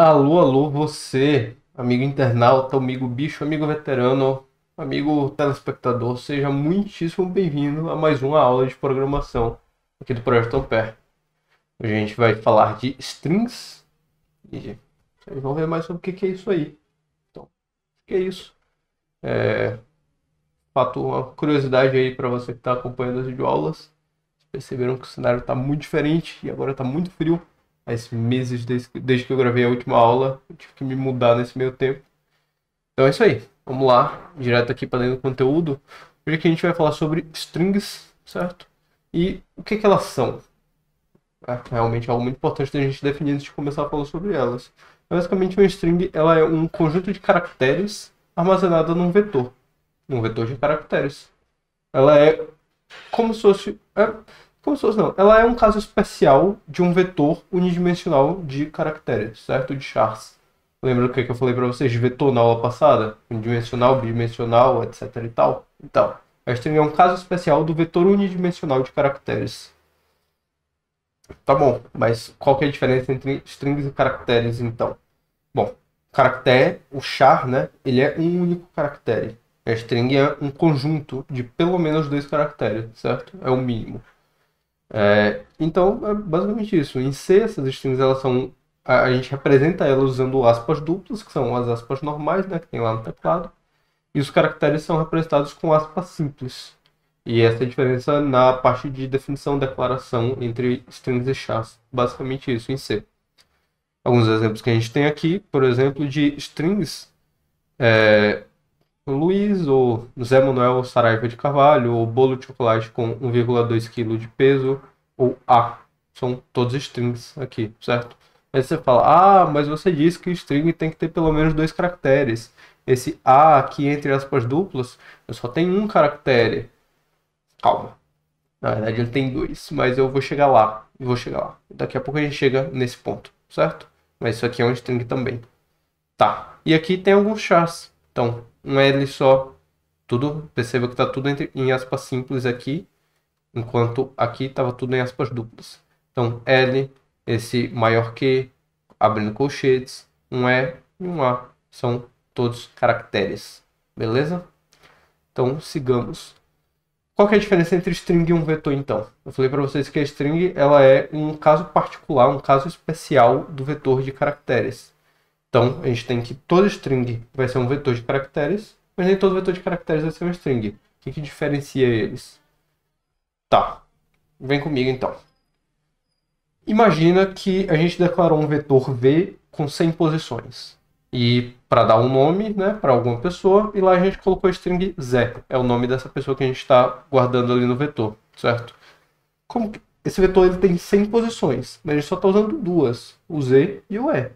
Alô, alô, você, amigo internauta, amigo bicho, amigo veterano, amigo telespectador, seja muitíssimo bem-vindo a mais uma aula de programação aqui do Projeto Ampere. Hoje a gente vai falar de strings e vocês vão ver mais sobre o que é isso aí. Então, o que é isso? Fato, uma curiosidade aí para você que está acompanhando as videoaulas. Perceberam que o cenário está muito diferente e agora está muito frio. Faz meses desde que eu gravei a última aula, eu tive que me mudar nesse meio tempo. Então é isso aí. Vamos lá, direto aqui para dentro do conteúdo. Hoje aqui a gente vai falar sobre strings, certo? E o que elas são. É realmente algo muito importante da gente definir antes de começar a falar sobre elas. Basicamente, uma string ela é um conjunto de caracteres armazenado num vetor de caracteres. Ela é como se fosse. Como se fosse não. Ela é um caso especial de um vetor unidimensional de caracteres, certo? De chars. Lembra do que eu falei para vocês de vetor na aula passada? Unidimensional, bidimensional, etc e tal? Então, a string é um caso especial do vetor unidimensional de caracteres. Tá bom, mas qual que é a diferença entre strings e caracteres, então? Bom, caractere, o char, né? Ele é um único caractere. A string é um conjunto de pelo menos dois caracteres, certo? É o mínimo. Então, é basicamente isso. Em C, essas strings, elas são... A gente representa elas usando aspas duplas, que são as aspas normais, né? Que tem lá no teclado. E os caracteres são representados com aspas simples. E essa é a diferença na parte de definição, declaração entre strings e chars. Basicamente isso, em C. Alguns exemplos que a gente tem aqui, por exemplo, de strings... Luiz, ou Zé Manuel Saraiva de Carvalho, ou bolo de chocolate com 1,2 kg de peso, ou A. São todos strings aqui, certo? Aí você fala, mas você disse que string tem que ter pelo menos dois caracteres. Esse A aqui entre aspas duplas, eu só tenho um caractere. Calma. Na verdade ele tem dois, mas eu vou chegar lá. Daqui a pouco a gente chega nesse ponto, certo? Mas isso aqui é um string também. Tá. E aqui tem alguns chars. Então, um L só, perceba que está tudo em aspas simples aqui, enquanto aqui estava tudo em aspas duplas. Então, L, esse maior que, abrindo colchetes, um E e um A, são todos caracteres, beleza? Então, sigamos. Qual que é a diferença entre string e um vetor, então? Eu falei para vocês que a string ela é um caso particular, um caso especial do vetor de caracteres. Então, a gente tem que toda string vai ser um vetor de caracteres, mas nem todo vetor de caracteres vai ser uma string. O que diferencia eles? Tá, vem comigo então. Imagina que a gente declarou um vetor V com 100 posições. E para dar um nome, né, para alguma pessoa, e lá a gente colocou a string Zé. É o nome dessa pessoa que a gente está guardando ali no vetor, certo? Como que esse vetor ele tem 100 posições, mas a gente só está usando duas, o Z e o E.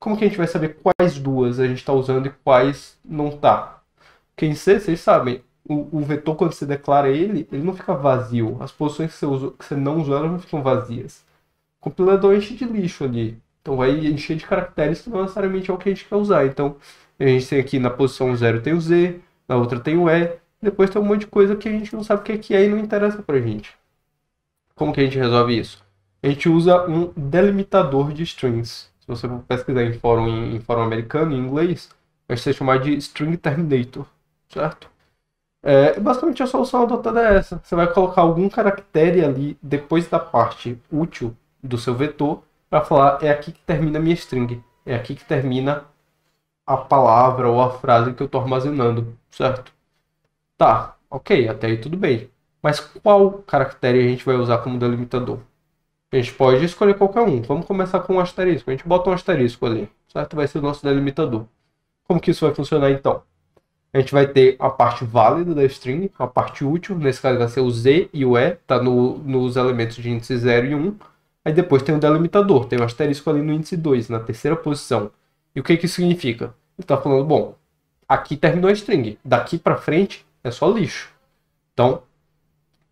Como que a gente vai saber quais duas a gente está usando e quais não está? Porque em C, vocês sabem, o vetor, quando você declara ele não fica vazio. As posições que você não usou, elas não ficam vazias. O compilador enche de lixo ali. Então vai encher de caracteres que não necessariamente é o que a gente quer usar. Então a gente tem aqui na posição 0 tem o Z, na outra tem o E, depois tem um monte de coisa que a gente não sabe o que é e não interessa pra gente. Como que a gente resolve isso? A gente usa um delimitador de strings. Se você for pesquisar em fórum americano, em inglês, vai ser chamado de string terminator, certo? Basicamente a solução adotada é essa. Você vai colocar algum caractere ali depois da parte útil do seu vetor para falar é aqui que termina a minha string. É aqui que termina a palavra ou a frase que eu estou armazenando, certo? Tá, ok, até aí tudo bem. Mas qual caractere a gente vai usar como delimitador? A gente pode escolher qualquer um. Vamos começar com um asterisco. A gente bota um asterisco ali, certo? Vai ser o nosso delimitador. Como que isso vai funcionar então? A gente vai ter a parte válida da string, a parte útil. Nesse caso vai ser o Z e o E, tá nos elementos de índice 0 e 1. Aí depois tem o delimitador, tem um asterisco ali no índice 2, na terceira posição. E o que isso significa? Ele está falando, bom, aqui terminou a string, daqui para frente é só lixo. Então,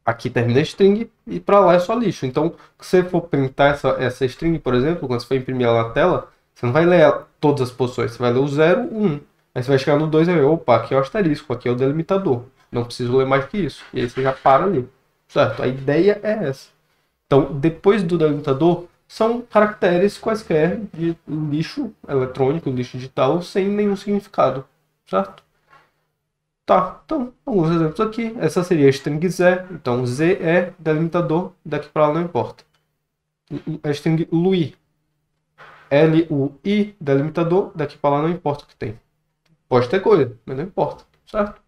aqui termina a string e para lá é só lixo. Então, se você for printar essa string, por exemplo, quando você for imprimir ela na tela, você não vai ler todas as posições, você vai ler o 0, 1. Aí você vai chegar no 2 e vai ver, opa, aqui é o asterisco, aqui é o delimitador. Não preciso ler mais que isso. E aí você já para ali, certo? A ideia é essa. Então, depois do delimitador, são caracteres quaisquer de lixo eletrônico, lixo digital, sem nenhum significado, certo? Tá, então, alguns exemplos aqui. Essa seria a string Z. Então, Z é delimitador, daqui para lá não importa. A string LUI. LUI, delimitador, daqui para lá não importa o que tem. Pode ter coisa, mas não importa, certo?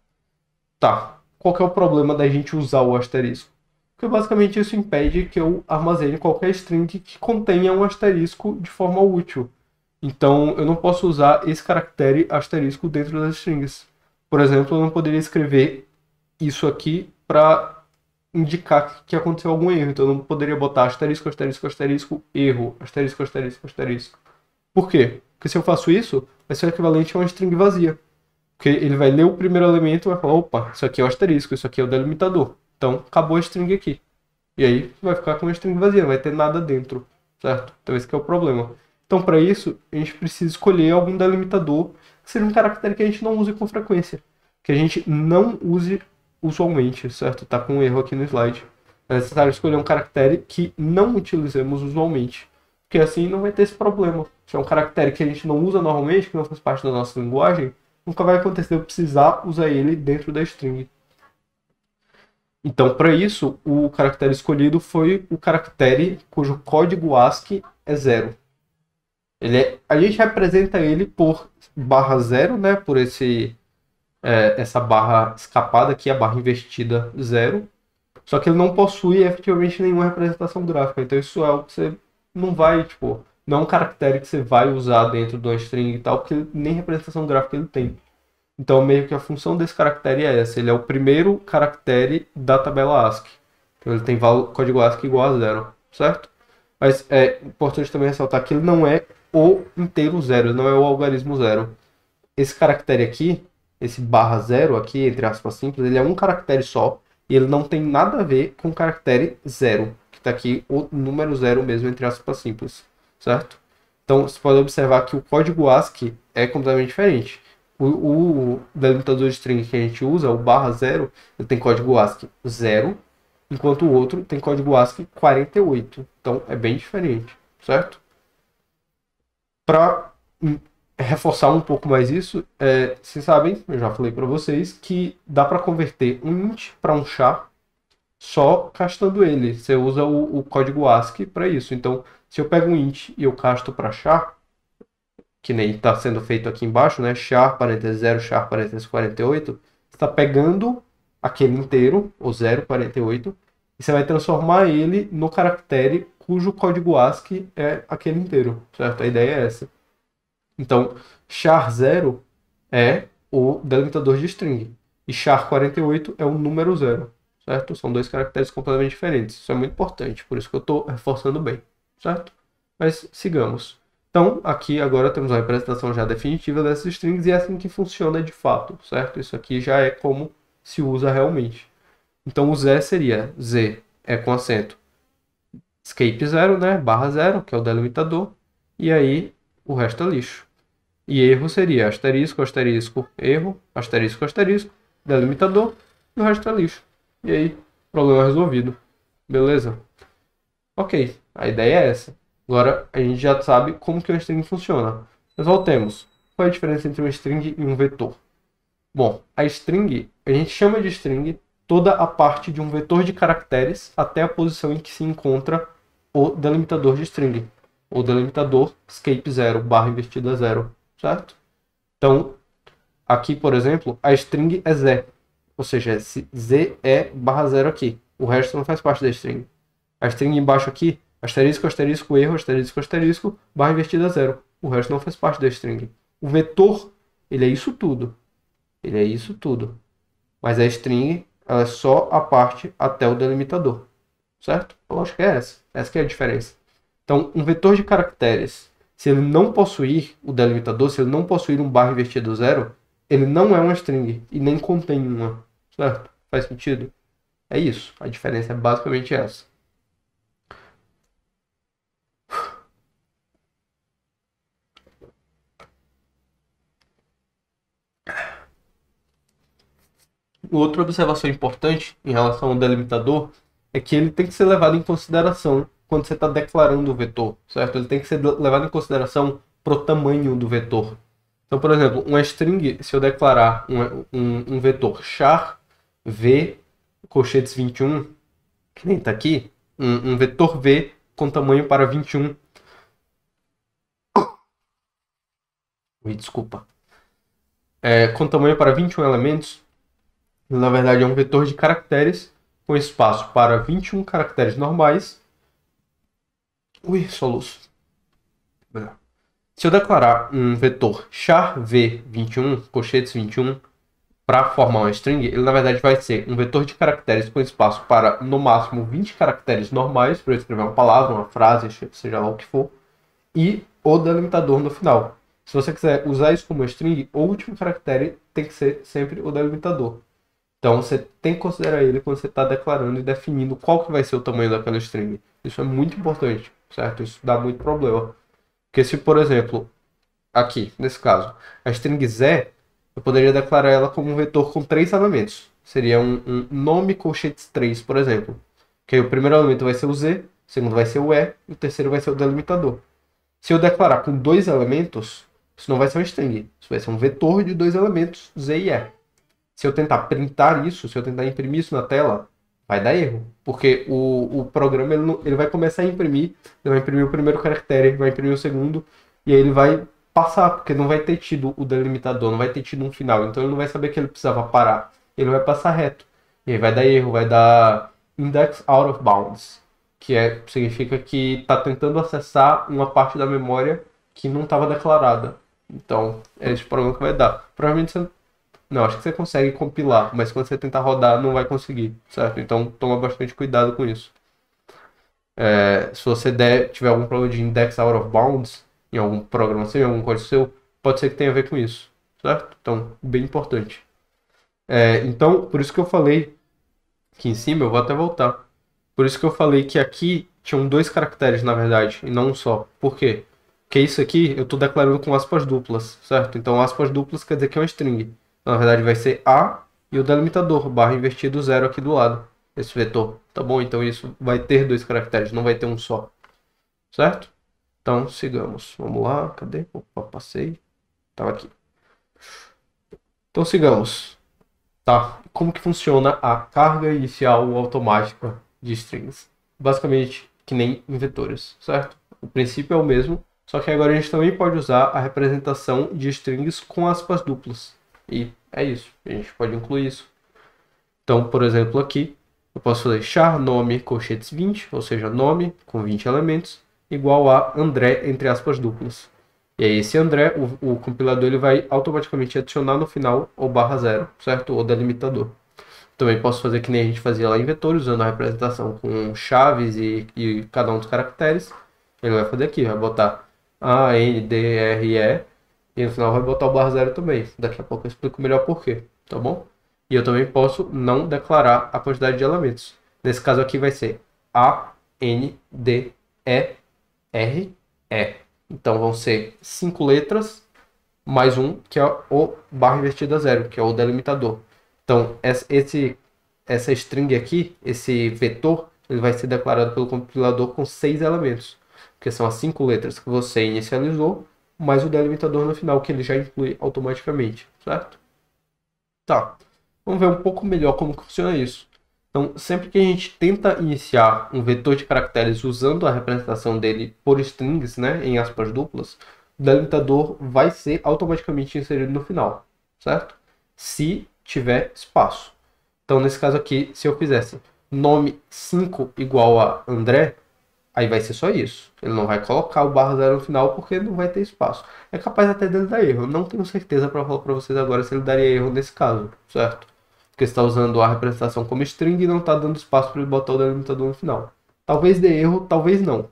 Tá, qual que é o problema da gente usar o asterisco? Porque basicamente isso impede que eu armazene qualquer string que contenha um asterisco de forma útil. Então, eu não posso usar esse caractere asterisco dentro das strings. Por exemplo, eu não poderia escrever isso aqui para indicar que aconteceu algum erro. Então, eu não poderia botar asterisco, asterisco, asterisco, erro, asterisco, asterisco, asterisco. Por quê? Porque se eu faço isso, vai ser o equivalente a uma string vazia. Porque ele vai ler o primeiro elemento e vai falar, opa, isso aqui é o asterisco, isso aqui é o delimitador. Então, acabou a string aqui. E aí, vai ficar com uma string vazia, não vai ter nada dentro, certo? Então, esse que é o problema. Então, para isso, a gente precisa escolher algum delimitador que seja um caractere que a gente não use com frequência. Que a gente não use usualmente, certo? Tá com um erro aqui no slide. É necessário escolher um caractere que não utilizemos usualmente. Porque assim não vai ter esse problema. Se é um caractere que a gente não usa normalmente, que não faz parte da nossa linguagem, nunca vai acontecer eu precisar usar ele dentro da string. Então, para isso, o caractere escolhido foi o caractere cujo código ASCII é 0. A gente representa ele por barra 0, né? Por essa barra escapada aqui, a barra invertida 0. Só que ele não possui efetivamente nenhuma representação gráfica. Então isso é algo que você não vai, tipo, não é um caractere que você vai usar dentro de uma string e tal, porque nem representação gráfica ele tem. Então meio que a função desse caractere é essa. Ele é o primeiro caractere da tabela ASCII. Então ele tem código ASCII igual a 0, certo? Mas é importante também ressaltar que ele não é o inteiro 0, ele não é o algarismo 0. Esse caractere aqui, esse barra 0 aqui, entre aspas simples, ele é um caractere só. E ele não tem nada a ver com o caractere 0, que está aqui o número 0 mesmo, entre aspas simples, certo? Então, você pode observar que o código ASCII é completamente diferente. O delimitador de string que a gente usa, o barra 0, ele tem código ASCII 0, enquanto o outro tem código ASCII 48. Então, é bem diferente, certo? Para reforçar um pouco mais isso, vocês sabem, eu já falei para vocês, que dá para converter um int para um char só castando ele. Você usa o código ASCII para isso. Então, se eu pego um int e eu casto para char, que nem está sendo feito aqui embaixo, né? Char, parênteses 0, char, parênteses 48, você está pegando aquele inteiro, o 0, 48, e você vai transformar ele no caractere cujo código ASCII é aquele inteiro, certo? A ideia é essa. Então, char0 é o delimitador de string. E char48 é o número 0. Certo? São dois caracteres completamente diferentes. Isso é muito importante, por isso que eu estou reforçando bem. Certo? Mas sigamos. Então, aqui agora temos uma representação já definitiva dessas strings e é assim que funciona de fato. Certo? Isso aqui já é como se usa realmente. Então, o Z seria Z é com acento escape 0, né? Barra 0, que é o delimitador. E aí, o resto é lixo. E erro seria asterisco, asterisco, erro, asterisco, asterisco, delimitador, e o resto é lixo. E aí, problema resolvido. Beleza? Ok, a ideia é essa. Agora, a gente já sabe como que uma string funciona. Mas voltemos. Qual é a diferença entre uma string e um vetor? Bom, a string, a gente chama de string toda a parte de um vetor de caracteres até a posição em que se encontra o delimitador de string. O delimitador escape 0, barra invertida 0. Certo? Então, aqui, por exemplo, a string é Z. Ou seja, esse Z é barra 0 aqui. O resto não faz parte da string. A string embaixo aqui, asterisco, asterisco, erro, asterisco, asterisco, barra invertida 0. O resto não faz parte da string. O vetor, ele é isso tudo. Ele é isso tudo. Mas a string, ela é só a parte até o delimitador. Certo? A lógica é essa. Essa que é a diferença. Então, um vetor de caracteres, se ele não possuir o delimitador, se ele não possuir um barra invertido 0, ele não é uma string e nem contém uma. Certo? Faz sentido? É isso. A diferença é basicamente essa. Outra observação importante em relação ao delimitador é que ele tem que ser levado em consideração quando você está declarando o vetor, certo? Ele tem que ser levado em consideração pro tamanho do vetor. Então, por exemplo, uma string, se eu declarar um vetor char v colchetes 21, que nem está aqui, um vetor v com tamanho para 21. Ui, desculpa. Com tamanho para 21 elementos, na verdade é um vetor de caracteres com espaço para 21 caracteres normais. Ui, soluço. Se eu declarar um vetor char v21, colchetes 21, para formar uma string, ele na verdade vai ser um vetor de caracteres com espaço para no máximo 20 caracteres normais, para eu escrever uma palavra, uma frase, seja lá o que for, e o delimitador no final. Se você quiser usar isso como string, o último caractere tem que ser sempre o delimitador. Então você tem que considerar ele quando você está declarando e definindo qual que vai ser o tamanho daquela string. Isso é muito importante, certo? Isso dá muito problema. Porque se, por exemplo, aqui, nesse caso, a string Z, eu poderia declarar ela como um vetor com 3 elementos. Seria um nome colchetes 3, por exemplo. Que aí o primeiro elemento vai ser o Z, o segundo vai ser o E, e o terceiro vai ser o delimitador. Se eu declarar com 2 elementos, isso não vai ser uma string. Isso vai ser um vetor de 2 elementos, Z e E. Se eu tentar printar isso, se eu tentar imprimir isso na tela, vai dar erro. Porque o programa ele vai começar a imprimir, ele vai imprimir o primeiro caractere, vai imprimir o segundo, e aí ele vai passar, porque não vai ter tido o delimitador, não vai ter tido um final. Então ele não vai saber que ele precisava parar. Ele vai passar reto. E aí vai dar erro, vai dar index out of bounds, que significa que está tentando acessar uma parte da memória que não estava declarada. Então, é esse problema que vai dar. Provavelmente você... Não, acho que você consegue compilar, mas quando você tentar rodar, não vai conseguir, certo? Então, toma bastante cuidado com isso. Se você tiver algum problema de index out of bounds em algum programa seu, em algum código seu, pode ser que tenha a ver com isso, certo? Então, bem importante. Então, por isso que eu falei aqui em cima, eu vou até voltar. Por isso que eu falei que aqui tinham 2 caracteres, na verdade, e não um só. Por quê? Porque isso aqui eu estou declarando com aspas duplas, certo? Então, aspas duplas quer dizer que é uma string. Na verdade, vai ser A e o delimitador, barra invertido 0 aqui do lado, esse vetor. Tá bom? Então, isso vai ter 2 caracteres, não vai ter um só. Certo? Então, sigamos. Vamos lá, cadê? Opa, passei. Tava aqui. Então, sigamos. Tá, como que funciona a carga inicial automática de strings? Basicamente, que nem em vetores, certo? O princípio é o mesmo, só que agora a gente também pode usar a representação de strings com aspas duplas. E é isso, a gente pode incluir isso. Então, por exemplo, aqui, eu posso fazer char nome colchetes 20, ou seja, nome com 20 elementos, igual a André entre aspas duplas. E aí esse André, o compilador ele vai automaticamente adicionar no final o barra 0, certo? O delimitador. Também posso fazer que nem a gente fazia lá em vetores, usando a representação com chaves e cada um dos caracteres. Ele vai fazer aqui, vai botar A, N, D, R, E. E no final vai botar o barra 0 também. Daqui a pouco eu explico melhor por quê, tá bom? E eu também posso não declarar a quantidade de elementos. Nesse caso aqui vai ser A, N, D, E, R, E. Então vão ser 5 letras mais um, que é o barra invertida 0, que é o delimitador. Então essa string aqui, esse vetor, ele vai ser declarado pelo compilador com 6 elementos, que são as 5 letras que você inicializou, mais o delimitador no final, que ele já inclui automaticamente, certo? Tá, vamos ver um pouco melhor como funciona isso. Então, sempre que a gente tenta iniciar um vetor de caracteres usando a representação dele por strings, né, em aspas duplas, o delimitador vai ser automaticamente inserido no final, certo? Se tiver espaço. Então, nesse caso aqui, se eu fizesse nome 5 igual a André, aí vai ser só isso. Ele não vai colocar o barra 0 no final porque não vai ter espaço. É capaz até dele dar erro. Eu não tenho certeza para falar para vocês agora se ele daria erro nesse caso, certo? Porque você está usando a representação como string e não está dando espaço para ele botar o delimitador no final. Talvez dê erro, talvez não.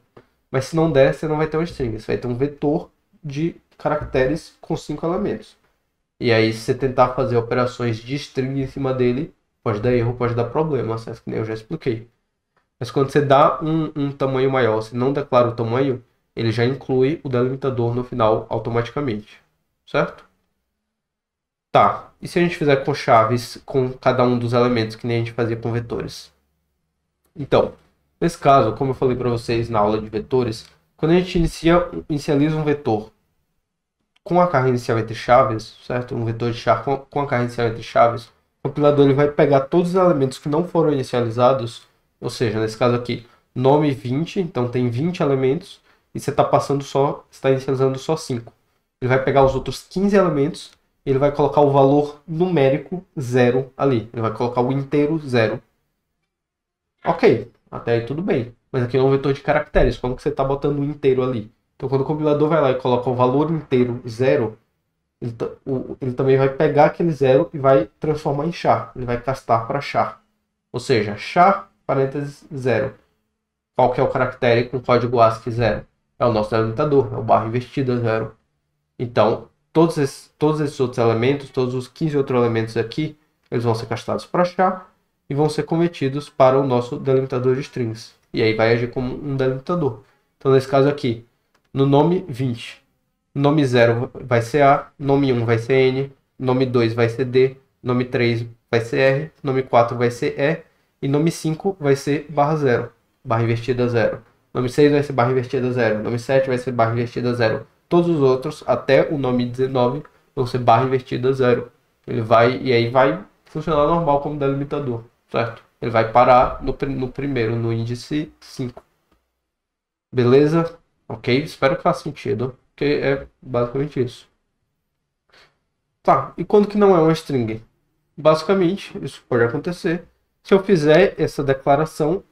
Mas se não der, você não vai ter uma string. Você vai ter um vetor de caracteres com 5 elementos. E aí, se você tentar fazer operações de string em cima dele, pode dar erro, pode dar problema, certo? Que nem eu já expliquei. Mas quando você dá um tamanho maior, você não declara o tamanho, ele já inclui o delimitador no final automaticamente, certo? Tá, e se a gente fizer com chaves com cada um dos elementos, que nem a gente fazia com vetores? Então, Nesse caso, como eu falei para vocês na aula de vetores, quando a gente inicializa um vetor com a carga inicial entre chaves, certo? Um vetor de char com a carga inicial entre chaves, o compilador ele vai pegar todos os elementos que não foram inicializados, ou seja, nesse caso aqui, nome 20, então tem 20 elementos, e você está passando só, está inicializando só 5. Ele vai pegar os outros 15 elementos, e ele vai colocar o valor numérico 0 ali. Ele vai colocar o inteiro 0. Ok, até aí tudo bem. Mas aqui é um vetor de caracteres, como que você está botando o inteiro ali? Então quando o compilador vai lá e coloca o valor inteiro 0, ele também vai pegar aquele 0 e vai transformar em char. Ele vai castar para char. Ou seja, char, parênteses, 0. Qual que é o caractere com código ASCII 0? É o nosso delimitador, é o barra invertida 0. Então, todos esses outros elementos, todos os 15 outros elementos aqui, eles vão ser castados para char e vão ser convertidos para o nosso delimitador de strings. E aí vai agir como um delimitador. Então, nesse caso aqui, no nome 20, nome 0 vai ser A, nome 1 vai ser N, nome 2 vai ser D, nome 3 vai ser R, nome 4 vai ser E, e nome 5 vai ser barra 0, barra invertida 0. Nome 6 vai ser barra invertida 0, nome 7 vai ser barra invertida 0. Todos os outros, até o nome 19, vão ser barra invertida 0. Ele vai, e aí vai funcionar normal como delimitador, certo? Ele vai parar no primeiro, no índice 5. Beleza? Ok? Espero que faça sentido, porque é basicamente isso. Tá, e quando que não é uma string? Basicamente, isso pode acontecer se eu fizer essa declaração,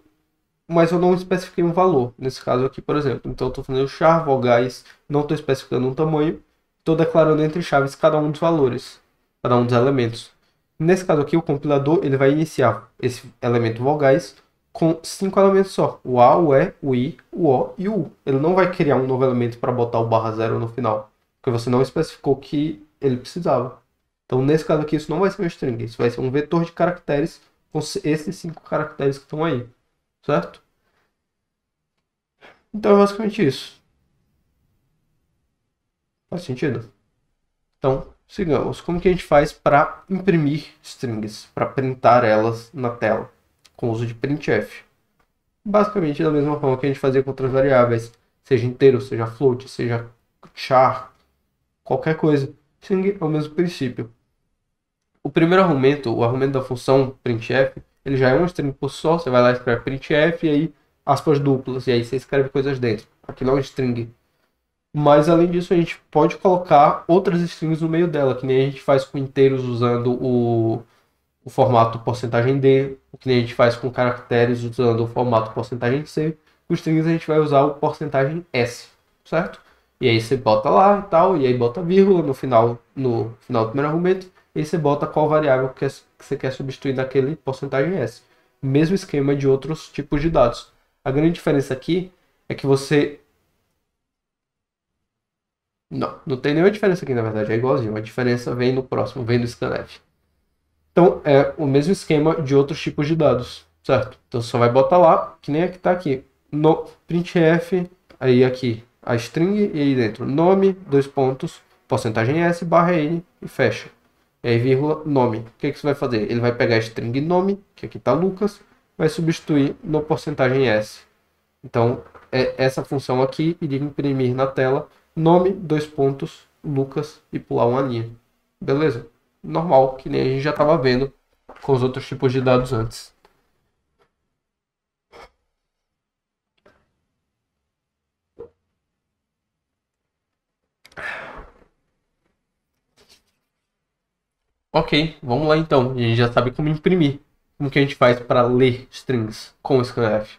mas eu não especifiquei um valor. Nesse caso aqui, por exemplo. Então, eu estou fazendo char vogais, não estou especificando um tamanho, estou declarando entre chaves cada um dos valores, cada um dos elementos. Nesse caso aqui, o compilador ele vai iniciar esse elemento vogais com 5 elementos só. O A, o E, o I, o O e o U. Ele não vai criar um novo elemento para botar o barra 0 no final, porque você não especificou que ele precisava. Então, nesse caso aqui, isso não vai ser uma string, isso vai ser um vetor de caracteres com esses 5 caracteres que estão aí, certo? Então, é basicamente isso. Faz sentido? Então, sigamos. Como que a gente faz para imprimir strings, para printar elas na tela, com o uso de printf? Basicamente da mesma forma que a gente fazia com outras variáveis, seja inteiro, seja float, seja char, qualquer coisa. String é o mesmo princípio. O primeiro argumento, o argumento da função printf, ele já é um string por si só. Você vai lá e escreve printf e aí aspas duplas, e aí você escreve coisas dentro. Aqui não é um string. Mas além disso, a gente pode colocar outras strings no meio dela, que nem a gente faz com inteiros usando o formato %d, o que nem a gente faz com caracteres usando o formato %c. Com strings a gente vai usar o %s, certo? E aí você bota lá e tal, e aí bota vírgula no final do primeiro argumento, e aí você bota qual variável que você quer substituir naquele %s. Mesmo esquema de outros tipos de dados. A grande diferença aqui é que você... Não tem nenhuma diferença aqui, na verdade, é igualzinho. A diferença vem no próximo, vem no scanf. Então, é o mesmo esquema de outros tipos de dados, certo? Então, você só vai botar lá, que nem a que está aqui, no printf, aí aqui, a string, e aí dentro, nome, dois pontos, %s, barra n, e fecha. E aí, vírgula, nome. O que você vai fazer? Ele vai pegar a string nome, que aqui está Lucas, vai substituir no %s. Então, essa função aqui iria imprimir na tela nome, dois pontos, Lucas e pular uma linha. Beleza? Normal, que nem a gente já estava vendo com os outros tipos de dados antes. Ok, vamos lá então. A gente já sabe como imprimir. Como que a gente faz para ler strings com o scanf?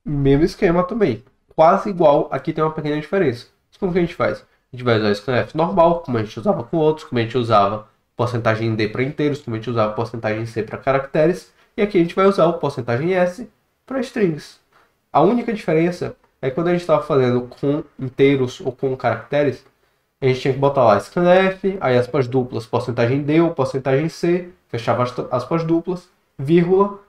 Mesmo esquema também. Quase igual, aqui tem uma pequena diferença. Mas como que a gente faz? A gente vai usar o scanf normal, como a gente usava com outros, como a gente usava %d para inteiros, como a gente usava %c para caracteres, e aqui a gente vai usar o %s para strings. A única diferença é que quando a gente estava fazendo com inteiros ou com caracteres, a gente tinha que botar lá scanf, aí aspas duplas, %d ou %c, fechava aspas duplas, vírgula,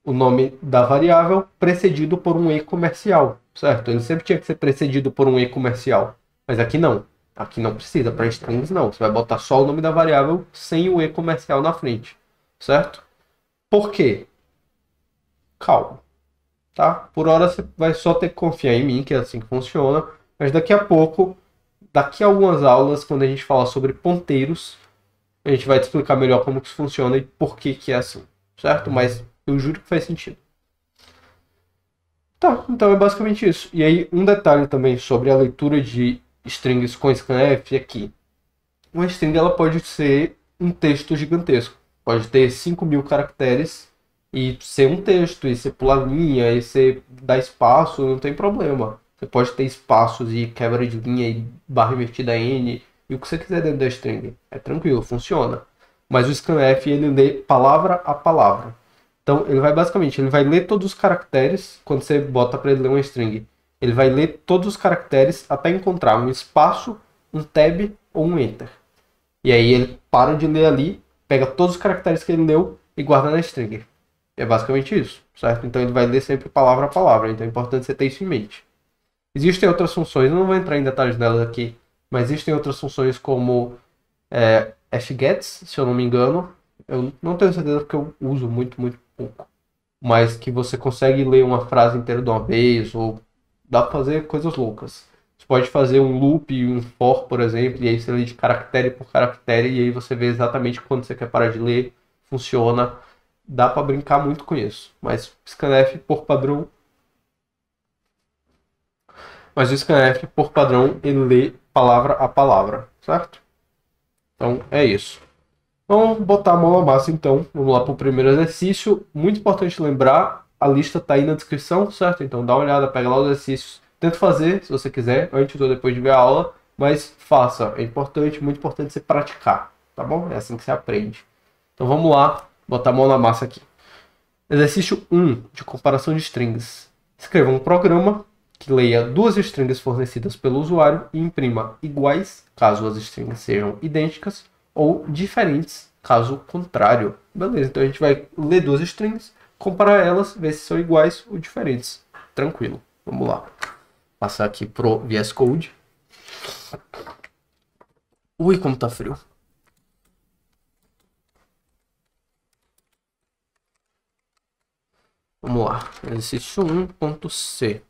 o nome da variável precedido por um e comercial, certo? Ele sempre tinha que ser precedido por um e comercial, mas aqui não. Aqui não precisa, para strings não. Você vai botar só o nome da variável sem o e comercial na frente, certo? Por quê? Calma. tá? Por hora você vai só ter que confiar em mim, que é assim que funciona. Mas daqui a pouco, daqui a algumas aulas, quando a gente falar sobre ponteiros, a gente vai te explicar melhor como que isso funciona e por que que é assim, certo? Mas eu juro que faz sentido. Tá, então é basicamente isso. E aí, um detalhe também sobre a leitura de strings com scanf é que uma string ela pode ser um texto gigantesco. Pode ter 5.000 caracteres e ser um texto, e você pular linha, e você dá espaço, não tem problema. Você pode ter espaços e quebra de linha e barra invertida N, e o que você quiser dentro da string. É tranquilo, funciona. Mas o scanf ele lê palavra a palavra. Então ele vai basicamente, ele vai ler todos os caracteres quando você bota para ele ler uma string. Ele vai ler todos os caracteres até encontrar um espaço, um tab ou um enter. E aí ele para de ler ali, pega todos os caracteres que ele leu e guarda na string. É basicamente isso, certo? Então ele vai ler sempre palavra a palavra, então é importante você ter isso em mente. Existem outras funções, eu não vou entrar em detalhes delas aqui, mas existem outras funções como fgets, se eu não me engano. Eu não tenho certeza porque eu uso muito pouco. Mas que você consegue ler uma frase inteira de uma vez, ou dá pra fazer coisas loucas. Você pode fazer um loop, um for, por exemplo, e aí você lê de caractere por caractere, e aí você vê exatamente quando você quer parar de ler, funciona. Dá pra brincar muito com isso. Mas o scanf por padrão... Mas o scanf por padrão, ele lê palavra a palavra, certo? Então é isso. Vamos botar a mão na massa então. Vamos lá para o primeiro exercício. Muito importante lembrar, a lista está aí na descrição, certo? Então dá uma olhada, pega lá os exercícios. Tenta fazer, se você quiser, antes ou depois de ver a aula, mas faça. É importante, muito importante você praticar, tá bom? É assim que você aprende. Então vamos lá, botar a mão na massa aqui. Exercício 1 de comparação de strings. Escreva um programa que leia duas strings fornecidas pelo usuário e imprima iguais, caso as strings sejam idênticas, ou diferentes, caso contrário. Beleza, então a gente vai ler duas strings, comparar elas, ver se são iguais ou diferentes. Tranquilo, vamos lá. Passar aqui pro VS Code. Ui, como tá frio. Vamos lá, exercício 1.c.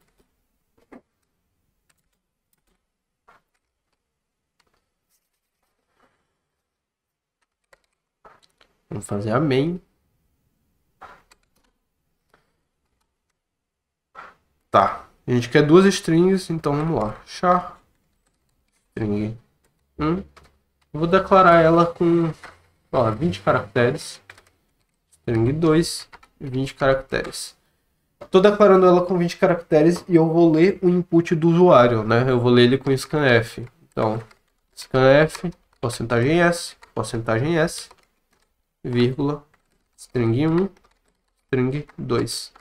Vamos fazer a main. Tá. A gente quer duas strings, então vamos lá. Char string 1. Vou declarar ela com 20 caracteres. String 2, 20 caracteres. Estou declarando ela com 20 caracteres e eu vou ler o input do usuário, né? Eu vou ler ele com scanf. Então, scanf, porcentagem S, vírgula, string 1, string 2.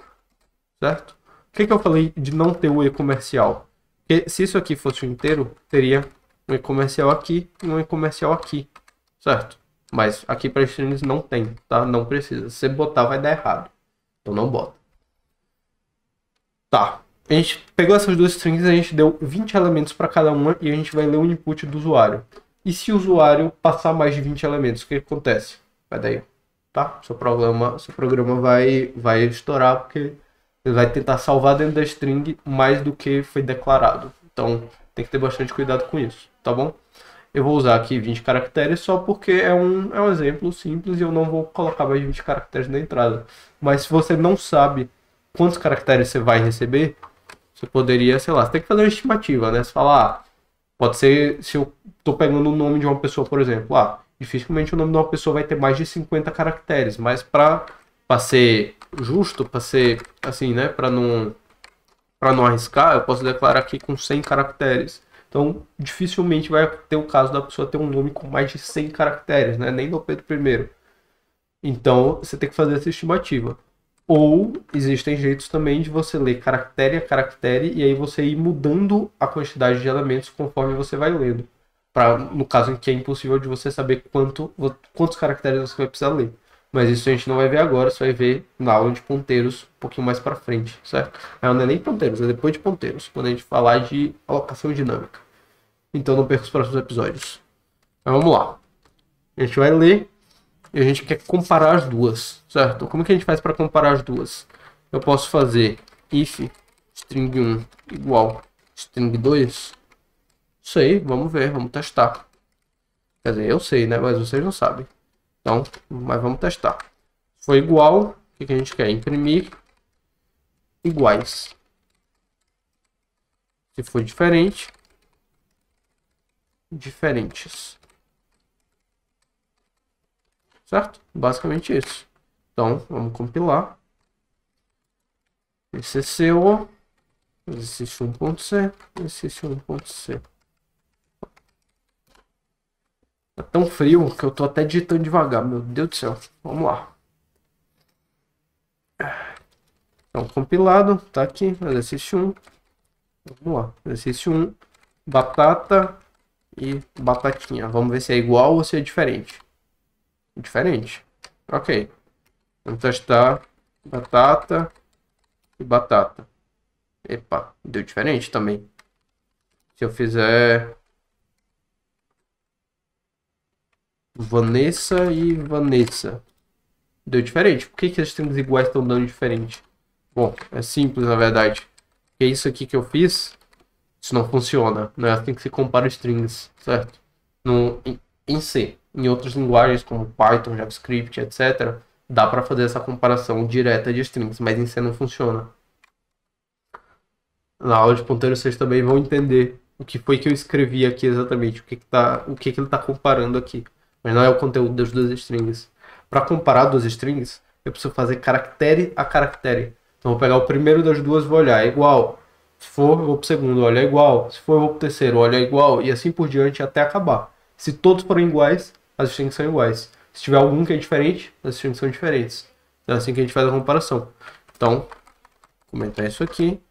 Certo? Por que eu falei de não ter o E comercial? Porque se isso aqui fosse um inteiro, teria um E comercial aqui e um E comercial aqui. Certo? Mas aqui para strings não tem, tá? Não precisa. Se você botar, vai dar errado. Então não bota. Tá. A gente pegou essas duas strings, a gente deu 20 elementos para cada uma e a gente vai ler o input do usuário. E se o usuário passar mais de 20 elementos, o que acontece? Vai daí, tá? Seu programa vai estourar porque ele vai tentar salvar dentro da string mais do que foi declarado. Então tem que ter bastante cuidado com isso, tá bom? Eu vou usar aqui 20 caracteres só porque é um exemplo simples e eu não vou colocar mais de 20 caracteres na entrada. Mas se você não sabe quantos caracteres você vai receber, você poderia, sei lá, você tem que fazer uma estimativa, né? Você fala, pode ser, se eu tô pegando o nome de uma pessoa, por exemplo, dificilmente o nome de uma pessoa vai ter mais de 50 caracteres, mas para ser justo, para ser assim, né, para não arriscar, eu posso declarar aqui com 100 caracteres. Então, dificilmente vai ter o caso da pessoa ter um nome com mais de 100 caracteres, né? Nem do Pedro I. Então, você tem que fazer essa estimativa. Ou existem jeitos também de você ler caractere a caractere e aí você ir mudando a quantidade de elementos conforme você vai lendo. No caso em que é impossível de você saber quantos caracteres você vai precisar ler. Mas isso a gente não vai ver agora, você vai ver na aula de ponteiros um pouquinho mais para frente, certo? Não é nem ponteiros, é depois de ponteiros, quando a gente falar de alocação dinâmica. Então não perca os próximos episódios. Mas vamos lá. A gente vai ler e a gente quer comparar as duas, certo? Como que a gente faz para comparar as duas? Eu posso fazer if string 1 igual string 2. Sei, vamos ver, vamos testar. Quer dizer, eu sei, né? Mas vocês não sabem. Então, mas vamos testar. Se for igual, o que a gente quer? Imprimir iguais. Se for diferente, diferentes. Certo? Basicamente isso. Então, vamos compilar. Exercício 1.c, exercício 1.c. Tá tão frio que eu tô até digitando devagar, meu Deus do céu. Vamos lá. Então, compilado, tá aqui, exercício 1. Vamos lá, exercício 1, batata e batatinha. Vamos ver se é igual ou se é diferente. Diferente. Ok. Vamos testar batata e batata. Epa, deu diferente também. Se eu fizer Vanessa e Vanessa, deu diferente. Por que esses strings iguais estão dando diferente? Bom, é simples na verdade. Porque isso aqui que eu fiz, isso não funciona. Não é assim que se compara strings, certo? Em C. Em outras linguagens como Python, JavaScript, etc., dá para fazer essa comparação direta de strings, mas em C não funciona. Na aula de ponteiro vocês também vão entender o que foi que eu escrevi aqui exatamente, o que ele está comparando aqui. Mas não é o conteúdo das duas strings. Para comparar duas strings, eu preciso fazer caractere a caractere. Então, eu vou pegar o primeiro das duas e vou olhar, é igual. Se for, eu vou para o segundo, olha, é igual. Se for, eu vou para o terceiro, olha, é igual. E assim por diante até acabar. Se todos forem iguais, as strings são iguais. Se tiver algum que é diferente, as strings são diferentes. Então, é assim que a gente faz a comparação. Então, vou comentar isso aqui.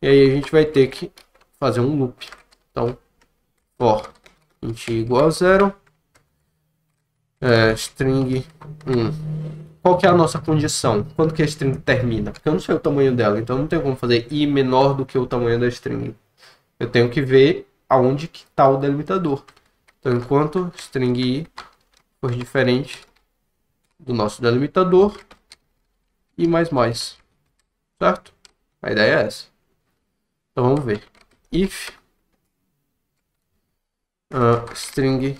E aí a gente vai ter que fazer um loop. Então, for int igual a 0. String 1. Qual que é a nossa condição? Quando que a string termina? Porque eu não sei o tamanho dela, então eu não tenho como fazer i menor do que o tamanho da string. Eu tenho que ver aonde que está o delimitador. Então, enquanto string i for diferente do nosso delimitador, i mais. Certo? A ideia é essa. Então, vamos ver. If string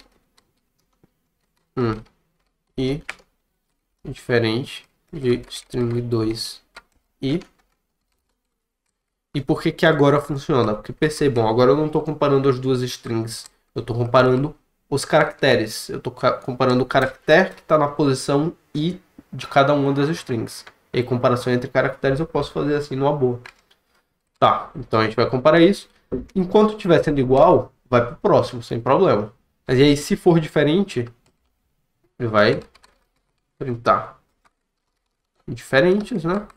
1 i diferente de string 2 i. E por que que agora funciona? Porque percebam, agora eu não estou comparando as duas strings. Eu estou comparando os caracteres. Eu estou comparando o caractere que está na posição i de cada uma das strings. E comparação entre caracteres eu posso fazer assim numa boa. Tá, então a gente vai comparar isso. Enquanto estiver sendo igual, vai para o próximo, sem problema. Mas e aí, se for diferente, ele vai printar diferentes, né?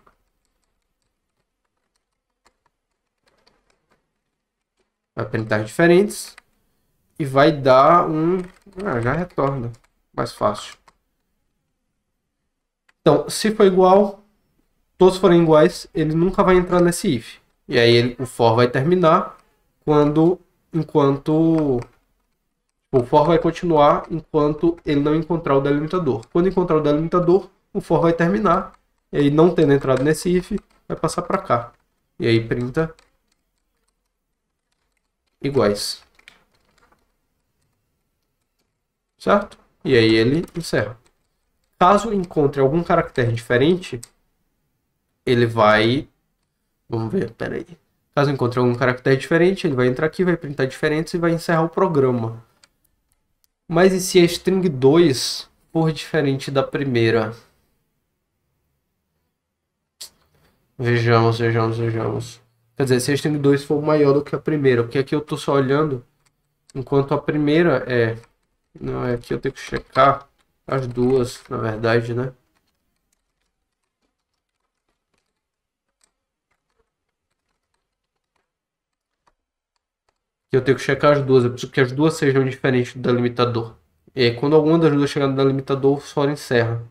Vai printar diferentes e vai dar um... já retorna. Mais fácil. Então, se for igual, todos forem iguais, ele nunca vai entrar nesse if. E aí o for vai terminar enquanto... O for vai continuar enquanto ele não encontrar o delimitador. Quando encontrar o delimitador, o for vai terminar. E aí, não tendo entrado nesse if, vai passar para cá. E aí printa iguais. Certo? E aí ele encerra. Caso encontre algum caractere diferente, ele vai... Vamos ver, peraí. Caso encontre algum caractere diferente, ele vai entrar aqui, vai printar diferentes e vai encerrar o programa. Mas e se a string 2 for diferente da primeira? Vejamos. Quer dizer, se a string 2 for maior do que a primeira, porque aqui eu estou só olhando, enquanto a primeira é... Não, aqui eu tenho que checar as duas, na verdade, né? Eu tenho que checar as duas, eu preciso que as duas sejam diferentes do delimitador. E aí, quando alguma das duas chegar no delimitador, o for encerra.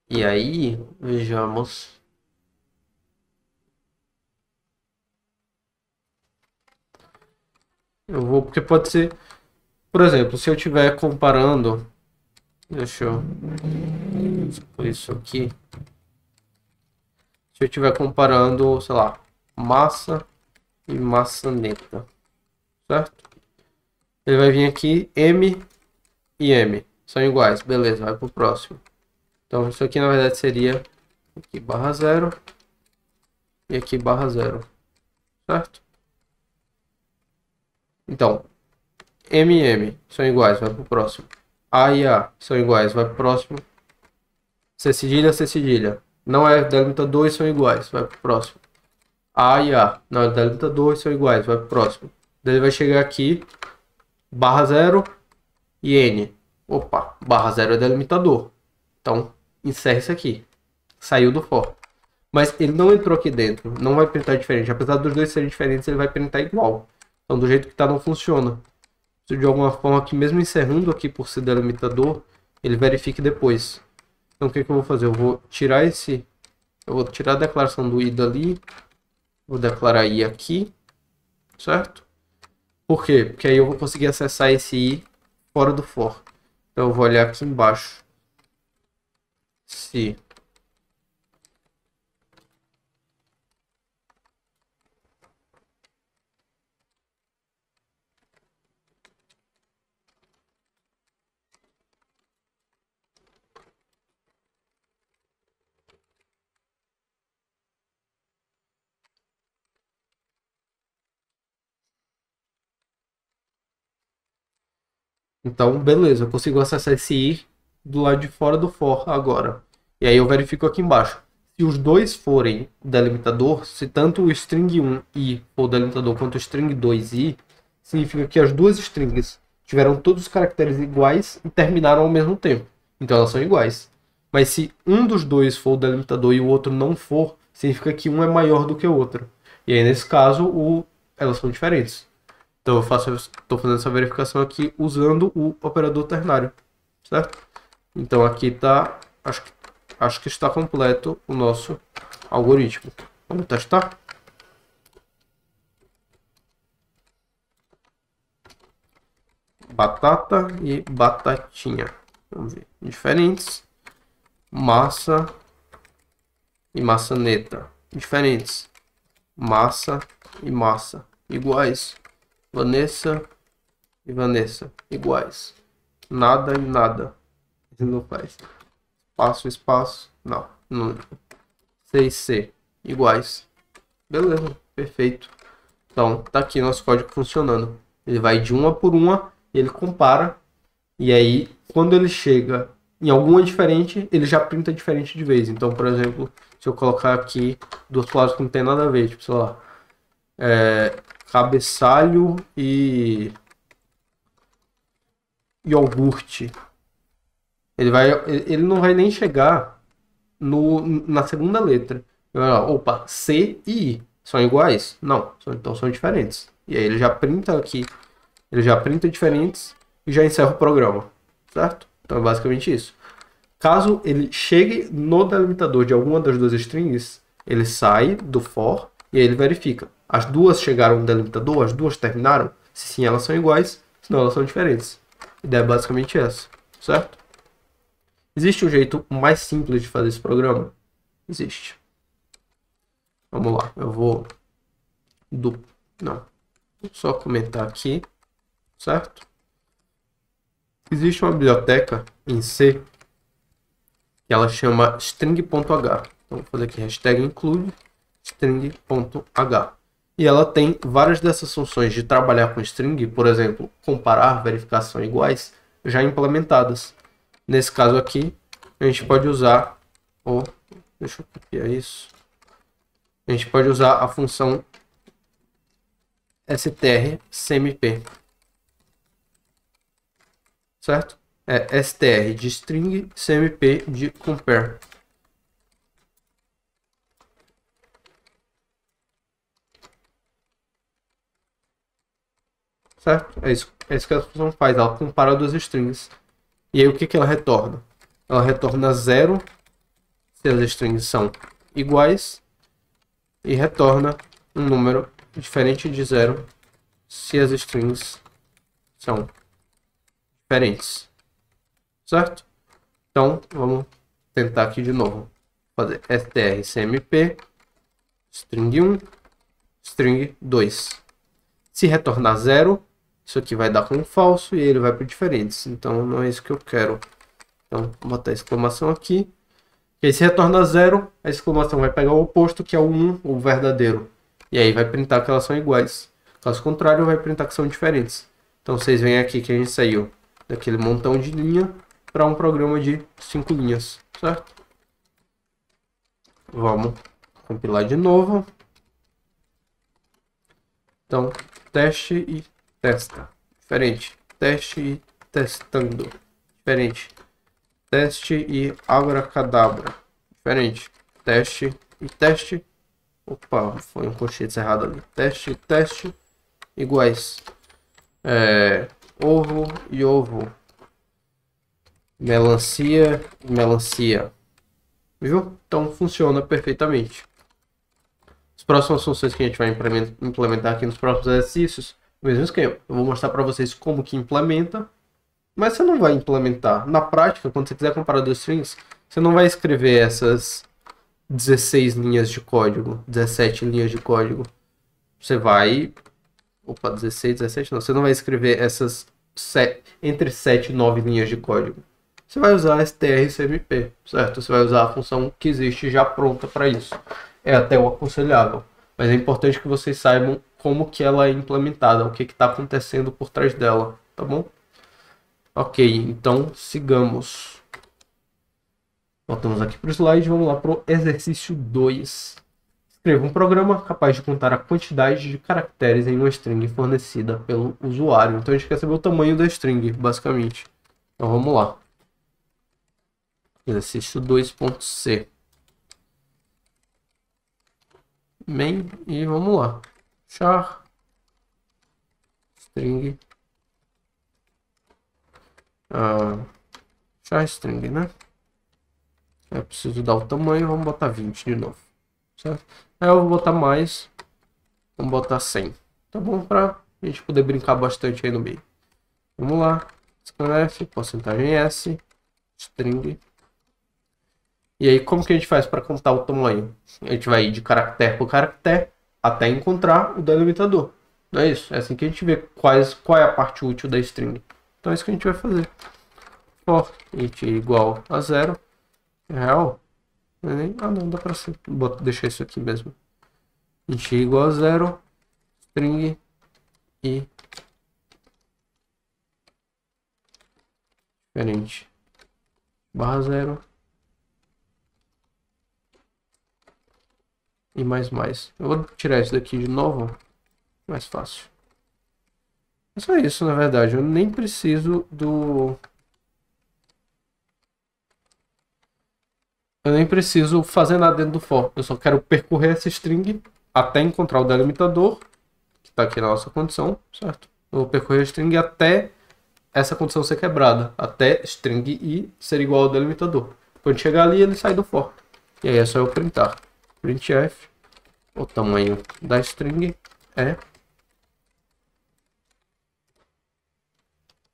E aí, vejamos. Eu vou, porque pode ser, por exemplo, se eu estiver comparando Deixa eu expor isso aqui. Se eu estiver comparando, sei lá, massa e maçaneta, certo? Ele vai vir aqui, M e M são iguais, beleza, vai pro próximo. Então isso aqui na verdade seria aqui barra 0 e aqui barra 0, certo? Então, M e M são iguais, vai pro próximo. A e A são iguais, vai pro próximo. C cedilha, C cedilha. Não é delimitador e são iguais, vai pro próximo. A e A, não é delimitador e são iguais, vai pro próximo. Daí ele vai chegar aqui, barra 0 e N. Opa, barra 0 é delimitador. Então, encerra isso aqui. Saiu do for. Mas ele não entrou aqui dentro, não vai printar diferente. Apesar dos dois serem diferentes, ele vai printar igual. Então, do jeito que tá, não funciona. Se de alguma forma que mesmo encerrando aqui por ser delimitador, ele verifique depois. Então, o que eu vou fazer? Eu vou tirar esse... Eu vou tirar a declaração do i dali. Vou declarar i aqui. Certo? Por quê? Porque aí eu vou conseguir acessar esse i fora do for. Então, eu vou olhar aqui embaixo. Se Então, beleza, eu consigo acessar esse i do lado de fora do for agora. E aí eu verifico aqui embaixo. Se os dois forem delimitador, se tanto o string 1 i for delimitador quanto o string 2 i, significa que as duas strings tiveram todos os caracteres iguais e terminaram ao mesmo tempo. Então elas são iguais. Mas se um dos dois for o delimitador e o outro não for, significa que um é maior do que o outro. E aí nesse caso, elas são diferentes. Então eu estou fazendo essa verificação aqui usando o operador ternário, certo? Então aqui está, acho que está completo o nosso algoritmo. Vamos testar? Batata e batatinha. Vamos ver. Diferentes. Massa e maçaneta. Diferentes. Massa e massa. Iguais. Vanessa e Vanessa, iguais. Nada e nada. Ele não faz. Espaço, espaço. Não. C e C, iguais. Beleza, perfeito. Então, tá aqui nosso código funcionando. Ele vai de uma por uma, ele compara. E aí, quando ele chega em alguma diferente, ele já printa diferente de vez. Então, por exemplo, se eu colocar aqui duas palavras que não tem nada a ver, tipo, sei lá, cabeçalho e iogurte. Ele não vai nem chegar na segunda letra. Opa, C e I são iguais? Não, então são diferentes. E aí ele já printa aqui, ele já printa diferentes e já encerra o programa, certo? Então é basicamente isso. Caso ele chegue no delimitador de alguma das duas strings, ele sai do for e aí ele verifica. As duas chegaram no delimitador, as duas terminaram? Se sim, elas são iguais, senão elas são diferentes. A ideia é basicamente essa, certo? Existe um jeito mais simples de fazer esse programa? Existe. Vamos lá, eu vou... Não, vou só comentar aqui, certo? Existe uma biblioteca em C que ela chama string.h. Então vou fazer aqui hashtag include string.h. E ela tem várias dessas funções de trabalhar com string, por exemplo, comparar, verificação iguais, já implementadas. Nesse caso aqui, a gente pode usar, deixa eu copiar isso. A gente pode usar a função strcmp, certo? É str de string, cmp de compare. Certo? É isso que a função faz, ela compara duas strings. E aí o que ela retorna? Ela retorna 0 se as strings são iguais e retorna um número diferente de 0 se as strings são diferentes. Certo? Então, vamos tentar aqui de novo. Fazer strcmp, string 1, string 2. Se retornar 0, isso aqui vai dar como falso e ele vai para diferentes. Então, não é isso que eu quero. Então, vou botar exclamação aqui. E aí, se retorna 0, a exclamação vai pegar o oposto, que é o 1, o verdadeiro. E aí vai printar que elas são iguais. Caso contrário, vai printar que são diferentes. Então, vocês veem aqui que a gente saiu daquele montão de linha para um programa de 5 linhas, certo? Vamos compilar de novo. Então, teste e testa. Diferente. Teste e testando. Diferente. Teste e abracadabra. Diferente. Teste e teste. Opa, foi um colchete errado ali. Teste e teste. Iguais. Ovo e ovo. Melancia e melancia. Viu? Então funciona perfeitamente. As próximas funções que a gente vai implementar aqui nos próximos exercícios, o mesmo esquema. Eu vou mostrar para vocês como que implementa, mas você não vai implementar. Na prática, quando você quiser comparar dois strings, você não vai escrever essas 16 linhas de código, 17 linhas de código. Você vai... Opa, 16, 17 não. Você não vai escrever essas entre 7 e 9 linhas de código. Você vai usar strcmp, certo? Você vai usar a função que existe já pronta para isso. É até o aconselhável. Mas é importante que vocês saibam como que ela é implementada, o que está acontecendo por trás dela, tá bom? Ok, então sigamos. Voltamos aqui para o slide, vamos lá para o exercício 2. Escreva um programa capaz de contar a quantidade de caracteres em uma string fornecida pelo usuário. Então a gente quer saber o tamanho da string, basicamente. Então vamos lá. Exercício 2.c. Main e vamos lá. Char string. Char string, né? Eu preciso dar o tamanho, vamos botar 20 de novo. Certo? Aí eu vou botar mais. Vamos botar 100. Tá bom? Pra gente poder brincar bastante aí no meio. Vamos lá. Scanf, porcentagem S, string. E aí, como que a gente faz para contar o tamanho? A gente vai ir de caractere por caractere até encontrar o delimitador. Não é isso? É assim que a gente vê qual é a parte útil da string. Então é isso que a gente vai fazer. For int igual a 0. Real. Ah, não, dá para deixar isso aqui mesmo. Int igual a 0. String e diferente. Barra 0. E mais. Eu vou tirar isso daqui de novo. Mais fácil. É só isso, na verdade. Eu nem preciso do... Eu nem preciso fazer nada dentro do for. Eu só quero percorrer essa string até encontrar o delimitador, que está aqui na nossa condição, certo? Eu vou percorrer a string até essa condição ser quebrada, até string i ser igual ao delimitador. Quando chegar ali, ele sai do for. E aí é só eu printar. Printf, o tamanho da string é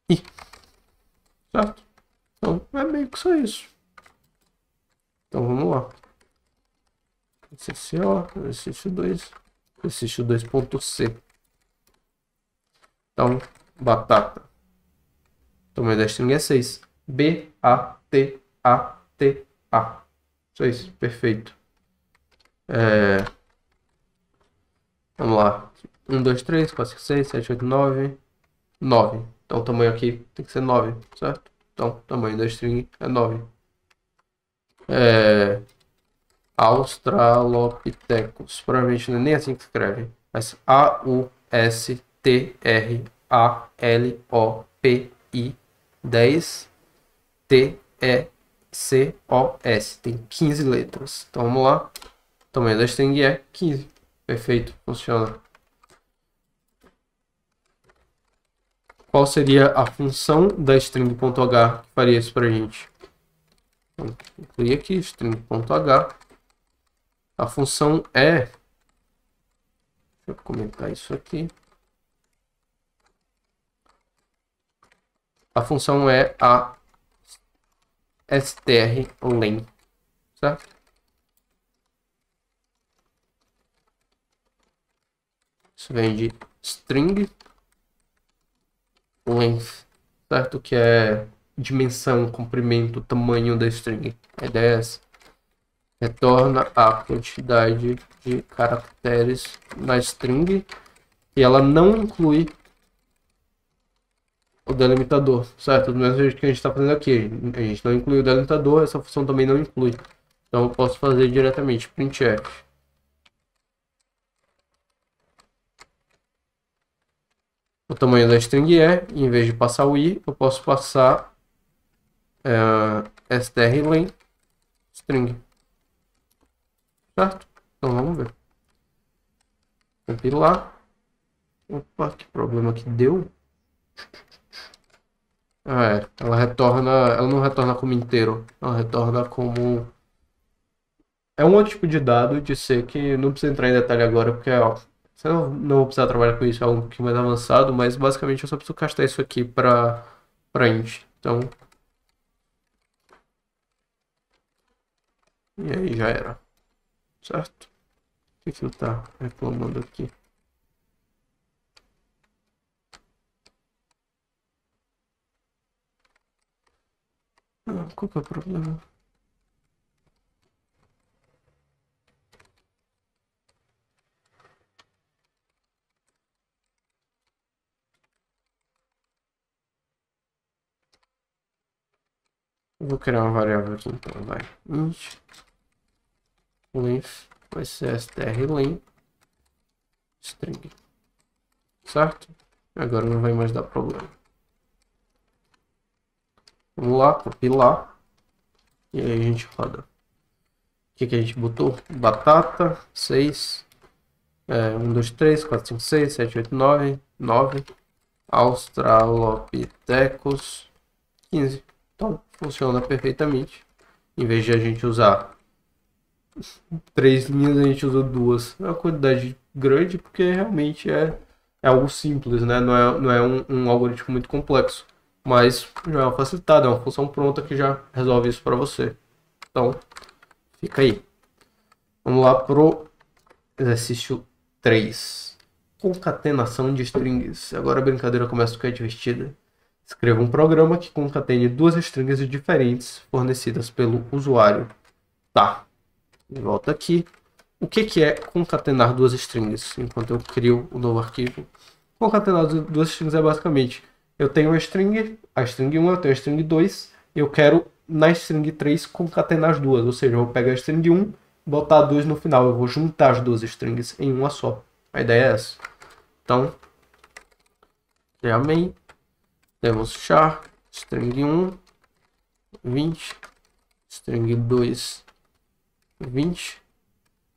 i. Certo? Então, é meio que só isso. Então, vamos lá. Exercício 2. Exercício 2.c. Então, batata. O tamanho da string é 6. B-A-T-A-T-A. Só isso, perfeito. Vamos lá. 1, 2, 3, 4, 5, 6, 7, 8, 9. 9. Então o tamanho aqui tem que ser 9, certo? Então o tamanho da string é 9. Australopithecus. Provavelmente não é nem assim que escreve. Mas A-U-S-T-R-A-L-O-P-I 10 T-E-C-O-S. Tem 15 letras. Então vamos lá. O tamanho da string é 15. Perfeito, funciona. Qual seria a função da string.h que faria isso pra gente? Então, incluir aqui string.h. A função é... Deixa eu comentar isso aqui. A função é a strlen, certo? Isso vem de string length, certo? Que é dimensão, comprimento, tamanho da string. A ideia é essa. Retorna a quantidade de caracteres na string e ela não inclui o delimitador, certo? Do mesmo jeito que a gente está fazendo aqui. A gente não inclui o delimitador, essa função também não inclui. Então eu posso fazer diretamente printf. O tamanho da string é, em vez de passar o i, eu posso passar strlen string. Certo? Então vamos ver. Compilar. Opa, que problema que deu. Ela não retorna como inteiro, ela retorna como... É um outro tipo de dado de C que não precisa entrar em detalhe agora, porque ó, você não vou precisar trabalhar com isso, é algo um pouquinho mais avançado, mas basicamente eu só preciso castar isso aqui para int. Então... E aí já era. Certo? O que ele tá reclamando aqui? Qual que é o problema? Eu vou criar uma variável aqui, então vai. Int length vai ser strlen string. Certo? Agora não vai mais dar problema. Vamos lá, compilar. E aí a gente roda. O que a gente botou? Batata, 6. 1, 2, 3, 4, 5, 6, 7, 8, 9. 9. Australopithecus 15. Então, funciona perfeitamente. Em vez de a gente usar 3 linhas, a gente usa 2. É uma quantidade grande porque realmente é algo simples, né? Não é um algoritmo muito complexo. Mas já é uma facilitada, é uma função pronta que já resolve isso para você. Então, fica aí. Vamos lá pro exercício 3. Concatenação de strings. Agora a brincadeira começa a ficar divertida. Escreva um programa que concatene duas strings diferentes fornecidas pelo usuário. Tá. De volta aqui. O que é concatenar duas strings? Enquanto eu crio o novo arquivo. Concatenar duas strings é basicamente... Eu tenho a string 1, eu tenho a string 2, e eu quero na string 3 concatenar as duas. Ou seja, eu vou pegar a string 1, botar 2 no final. Eu vou juntar as duas strings em uma só. A ideia é essa. Então, criar main. Temos char, string 1, 20, string 2, 20,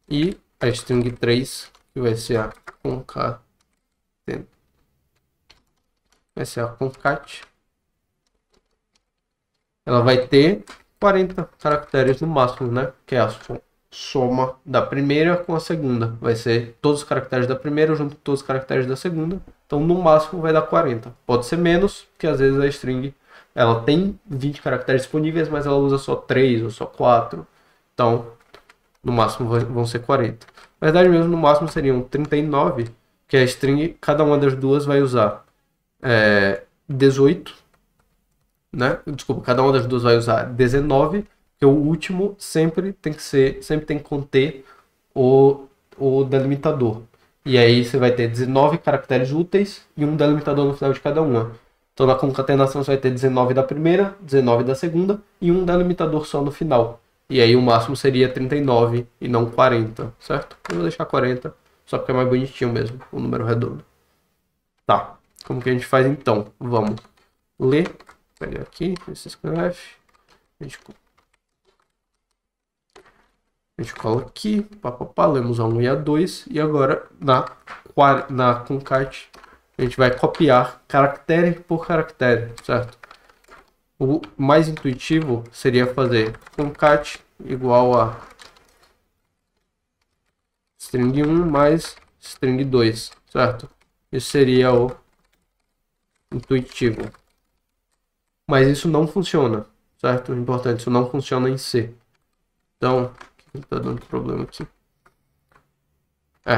e a string 3, que vai ser a concat. Vai ser a concat. Ela vai ter 40 caracteres no máximo, né? Que é a soma da primeira com a segunda. Vai ser todos os caracteres da primeira junto com todos os caracteres da segunda. Então, no máximo, vai dar 40. Pode ser menos, porque às vezes a string ela tem 20 caracteres disponíveis, mas ela usa só 3 ou só 4. Então, no máximo vão ser 40. Na verdade, mesmo no máximo seriam 39, que a string, cada uma das duas vai usar 18, né? Desculpa, cada uma das duas vai usar 19, que o último sempre tem que conter o delimitador. E aí você vai ter 19 caracteres úteis e um delimitador no final de cada uma. Então na concatenação você vai ter 19 da primeira, 19 da segunda e um delimitador só no final. E aí o máximo seria 39 e não 40, certo? Eu vou deixar 40, só porque é mais bonitinho mesmo, o número redondo. Tá, como que a gente faz então? Vamos ler, pega aqui, esse scanf, a gente cola aqui, papapá, lemos a 1 e a 2, e agora na concat a gente vai copiar caractere por caractere, certo? O mais intuitivo seria fazer concat igual a string 1 mais string 2, certo? Isso seria o intuitivo. Mas isso não funciona, certo? Importante, isso não funciona em C. Então, tá dando problema aqui.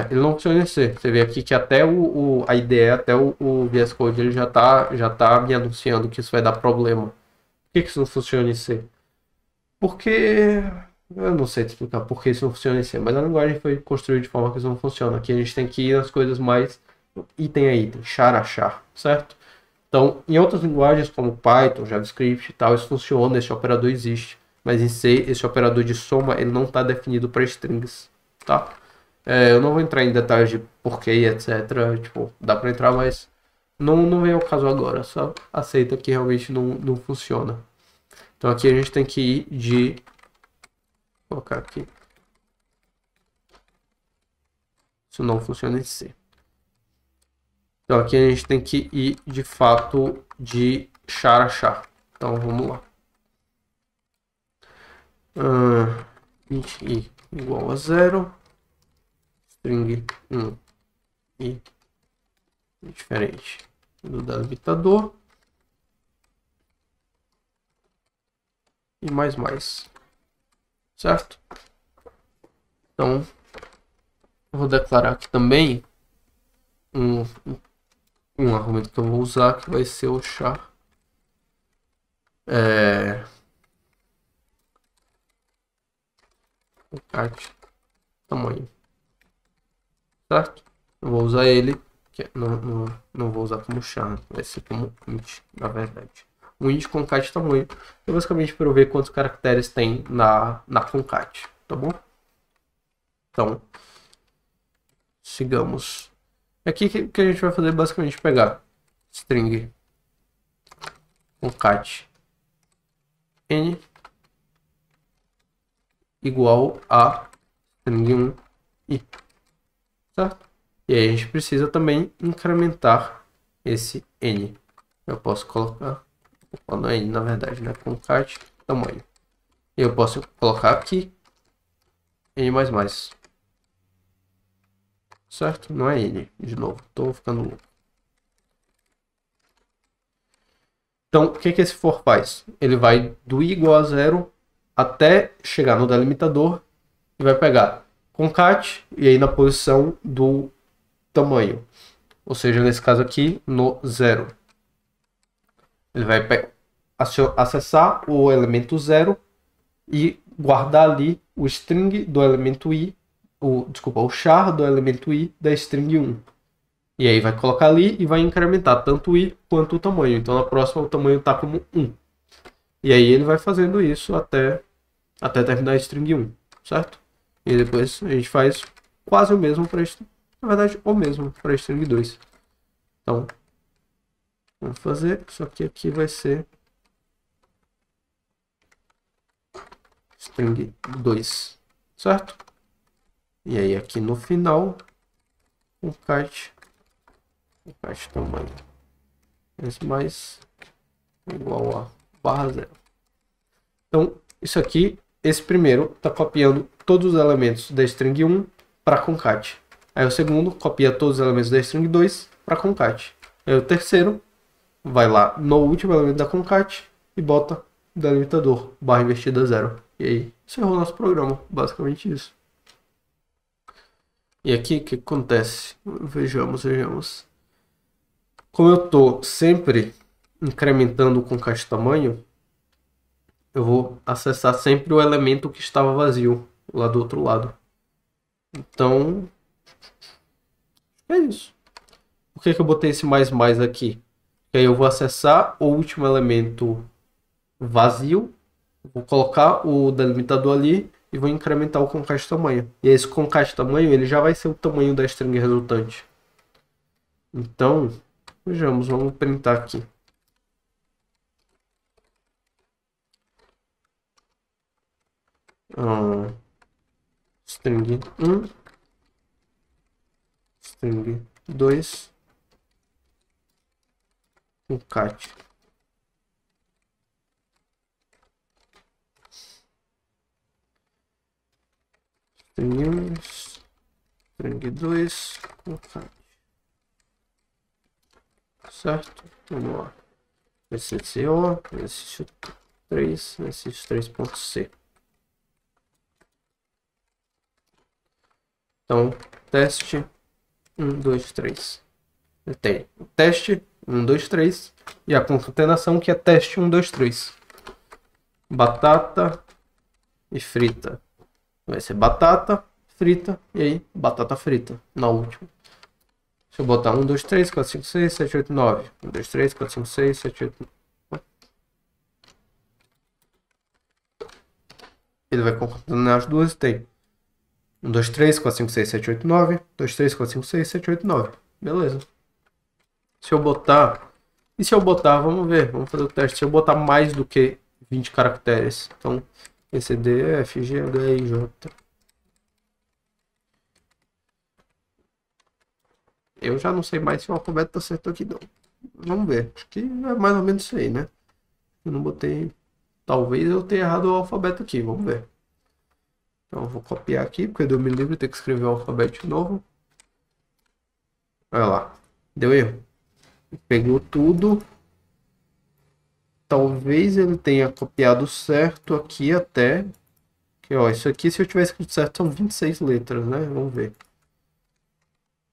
Ele não funciona em C. Você vê aqui que até a IDE, até o VS Code, ele já tá me anunciando que isso vai dar problema. Por que isso não funciona em C? Porque eu não sei te explicar por que isso não funciona em C, mas a linguagem foi construída de forma que isso não funciona. Aqui a gente tem que ir nas coisas mais item a item, char a char, certo? Então, em outras linguagens como Python, JavaScript e tal, isso funciona, esse operador existe. Mas em C, esse operador de soma, ele não está definido para strings, tá? Eu não vou entrar em detalhes de porquê, etc. Tipo, dá para entrar, mas não vem ao caso agora. Só aceita que realmente não funciona. Então aqui a gente tem que ir de... Vou colocar aqui. Isso não funciona em C. Então aqui a gente tem que ir de fato de char a char. Então vamos lá. Int i igual a 0. String 1 i diferente do delimitador. E mais. Certo? Então, eu vou declarar aqui também um argumento que eu vou usar, que vai ser o char. Concat tamanho. Certo? Eu vou usar ele, que não vou usar como char, vai ser como int, na verdade. O int concat tamanho é basicamente para eu ver quantos caracteres tem na concat, tá bom? Então, sigamos. Aqui que a gente vai fazer basicamente pegar string concat n igual a string 1 i, certo? E aí a gente precisa também incrementar esse n. Eu posso colocar, não é n na verdade, né? Concat tamanho. E eu posso colocar aqui n++. Certo? Não é n, de novo. Tô ficando louco. Então, o que esse for faz? Ele vai do i igual a 0 até chegar no delimitador e vai pegar concat e aí na posição do tamanho. Ou seja, nesse caso aqui, no 0. Ele vai acessar o elemento 0 e guardar ali o string do elemento i, o char do elemento i da string 1. E aí vai colocar ali e vai incrementar tanto o i quanto o tamanho. Então na próxima o tamanho está como 1. E aí ele vai fazendo isso até terminar a string 1, certo? E depois a gente faz quase o mesmo para na verdade o mesmo para a string 2. Então vamos fazer, só que aqui vai ser string 2, certo? E aí aqui no final, concat tamanho mais igual a /0. Então, isso aqui, esse primeiro está copiando todos os elementos da string 1 para concat. Aí o segundo copia todos os elementos da string 2 para concat. Aí o terceiro vai lá no último elemento da concat e bota o delimitador, /0. E aí, encerrou o nosso programa, basicamente isso. E aqui, o que acontece? Vejamos. Como eu estou sempre incrementando o concat tamanho, eu vou acessar sempre o elemento que estava vazio lá do outro lado. Então, é isso. Por que eu botei esse mais aqui? Porque aí eu vou acessar o último elemento vazio, vou colocar o delimitador ali e vou incrementar o concat tamanho. E esse concat tamanho ele já vai ser o tamanho da string resultante. Então, vejamos, vamos printar aqui. String 1, string 2, concat. String 1, string 2, concat. Certo? Vamos lá. SCO, 3, esses 3.c. Então, teste 1, 2, 3. Tem o teste 1, 2, 3 e a concatenação que é teste 1, 2, 3. Batata e frita. Vai ser batata, frita e aí batata frita na última. Se eu botar 1, 2, 3, 4, 5, 6, 7, 8, 9. 1, 2, 3, 4, 5, 6, 7, 8, 9. Ele vai concatenar as duas e tem 1, 2, 3, 4, 5, 6, 7, 8, 9. 2, 3, 4, 5, 6, 7, 8, 9. Beleza. Se eu botar... E se eu botar, vamos ver, vamos fazer o teste. Se eu botar mais do que 20 caracteres. Então, C, D, E, F, G, H, I, J. Eu já não sei mais se o alfabeto tá certo aqui não. Vamos ver. Acho que é mais ou menos isso aí, né? Eu não botei... Talvez eu tenha errado o alfabeto aqui, vamos ver. Então eu vou copiar aqui, porque deu me livre ter que escrever o alfabeto de novo. Olha lá. Deu erro. Pegou tudo. Talvez ele tenha copiado certo aqui até... Que, ó, isso aqui, se eu tiver escrito certo, são 26 letras, né? Vamos ver.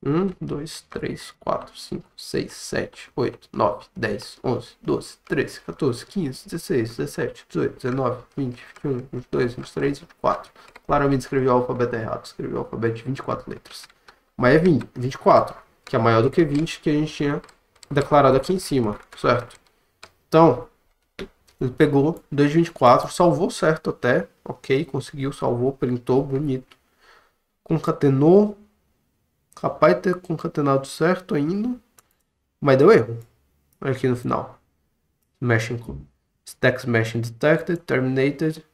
1, 2, 3, 4, 5, 6, 7, 8, 9, 10, 11, 12, 13, 14, 15, 16, 17, 18, 19, 20, 21, 22, 23, 24. Claramente escrevi o alfabeto errado. Escrevi o alfabeto de 24 letras. Mas é 20, 24, que é maior do que 20 que a gente tinha declarado aqui em cima, certo? Então, ele pegou 2 de 24, salvou certo até, ok, conseguiu, salvou, printou, bonito. Concatenou. Capaz de ter concatenado certo ainda, mas deu erro. Olha aqui no final. Stack smashing detected, terminated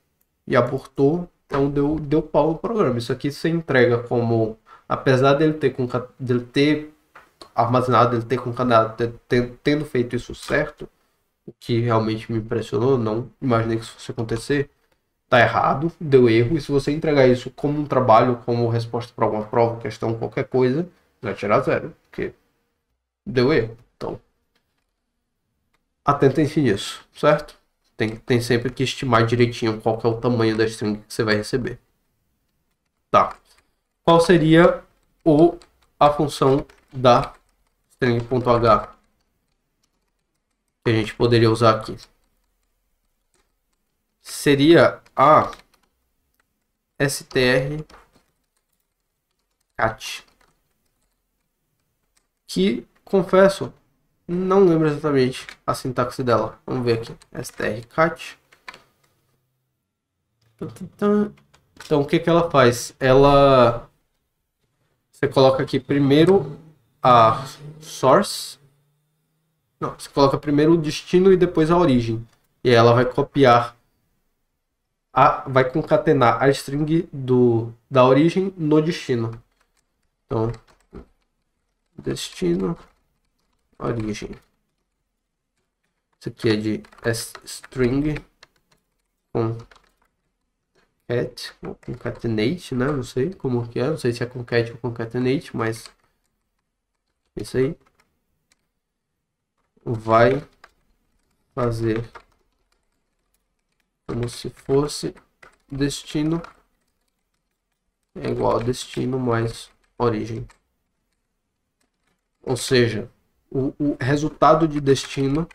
e abortou. Então deu pau no programa. Isso aqui você entrega como, apesar dele ter armazenado, dele ter concatenado, tendo feito isso certo, o que realmente me impressionou, não imaginei que isso fosse acontecer. Tá errado, deu erro, e se você entregar isso como um trabalho, como resposta para alguma prova, questão, qualquer coisa, vai tirar 0, porque deu erro. Então, atentem-se nisso, certo? Tem sempre que estimar direitinho qual que é o tamanho da string que você vai receber. Tá. Qual seria a função da string.h que a gente poderia usar aqui? Seria a strcat, que, confesso, não lembro exatamente a sintaxe dela. Vamos ver aqui. strcat. Então, o que que ela faz? Você coloca aqui primeiro a source. Não, você coloca primeiro o destino e depois a origem. E ela vai copiar, vai concatenar a string da origem no destino. Então, destino, origem. Isso aqui é de string concatenate, né? Não sei como que é, não sei se é concat ou concatenate, mas isso aí vai fazer como se fosse destino é igual a destino mais origem. Ou seja, o resultado de destino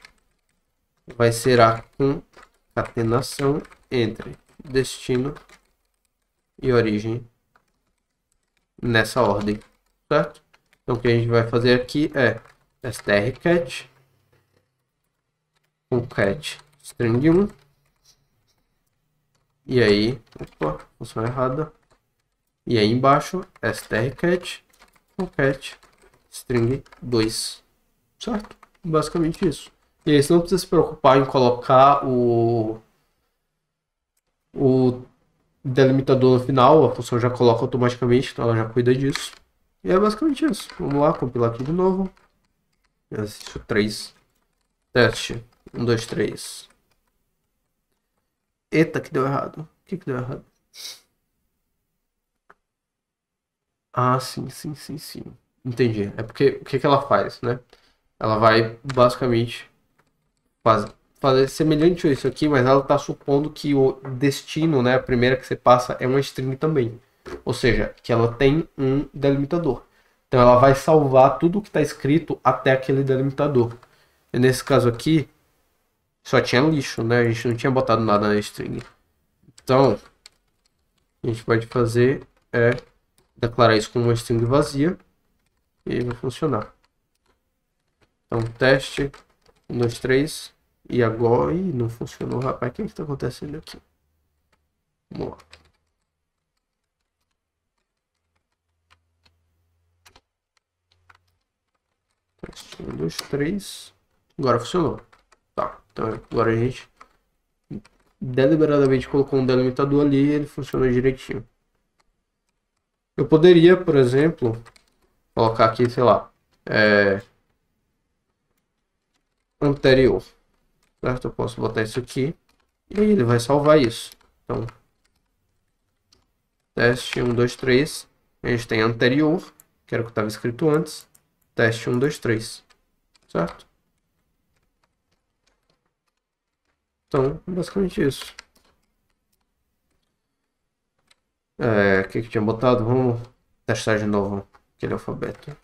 vai ser a concatenação entre destino e origem nessa ordem, certo? Então o que a gente vai fazer aqui é strcat concat string 1 e aí, opa, função errada, e aí embaixo strcat concat string 2, certo? Basicamente isso. E aí você não precisa se preocupar em colocar o delimitador no final, a função já coloca automaticamente, então ela já cuida disso. E é basicamente isso. Vamos lá, compilar aqui de novo. Exercício 3. Teste. 1, 2, 3. Eita, que deu errado. O que deu errado? Ah, sim. Entendi. É porque o que ela faz, né? Ela vai basicamente fazer semelhante a isso aqui, mas ela está supondo que o destino, né, a primeira que você passa é uma string também. Ou seja, que ela tem um delimitador. Então ela vai salvar tudo que está escrito até aquele delimitador. E nesse caso aqui, só tinha lixo, né? A gente não tinha botado nada na string. Então, a gente pode fazer é declarar isso como uma string vazia. E aí vai funcionar. Então, teste 1, 2, 3. E agora... Ih, não funcionou, rapaz. O que está acontecendo aqui? Vamos lá. Teste 1, 2, 3. Agora funcionou. Tá, então agora a gente deliberadamente colocou um delimitador ali e ele funciona direitinho. Eu poderia, por exemplo, colocar aqui, sei lá, anterior, certo? Eu posso botar isso aqui e aí ele vai salvar isso. Então, teste 1, 2, 3. A gente tem anterior, que era o que estava escrito antes. Teste 1, 2, 3, certo? Então, basicamente isso. O que tinha botado? Vamos testar de novo aquele alfabeto.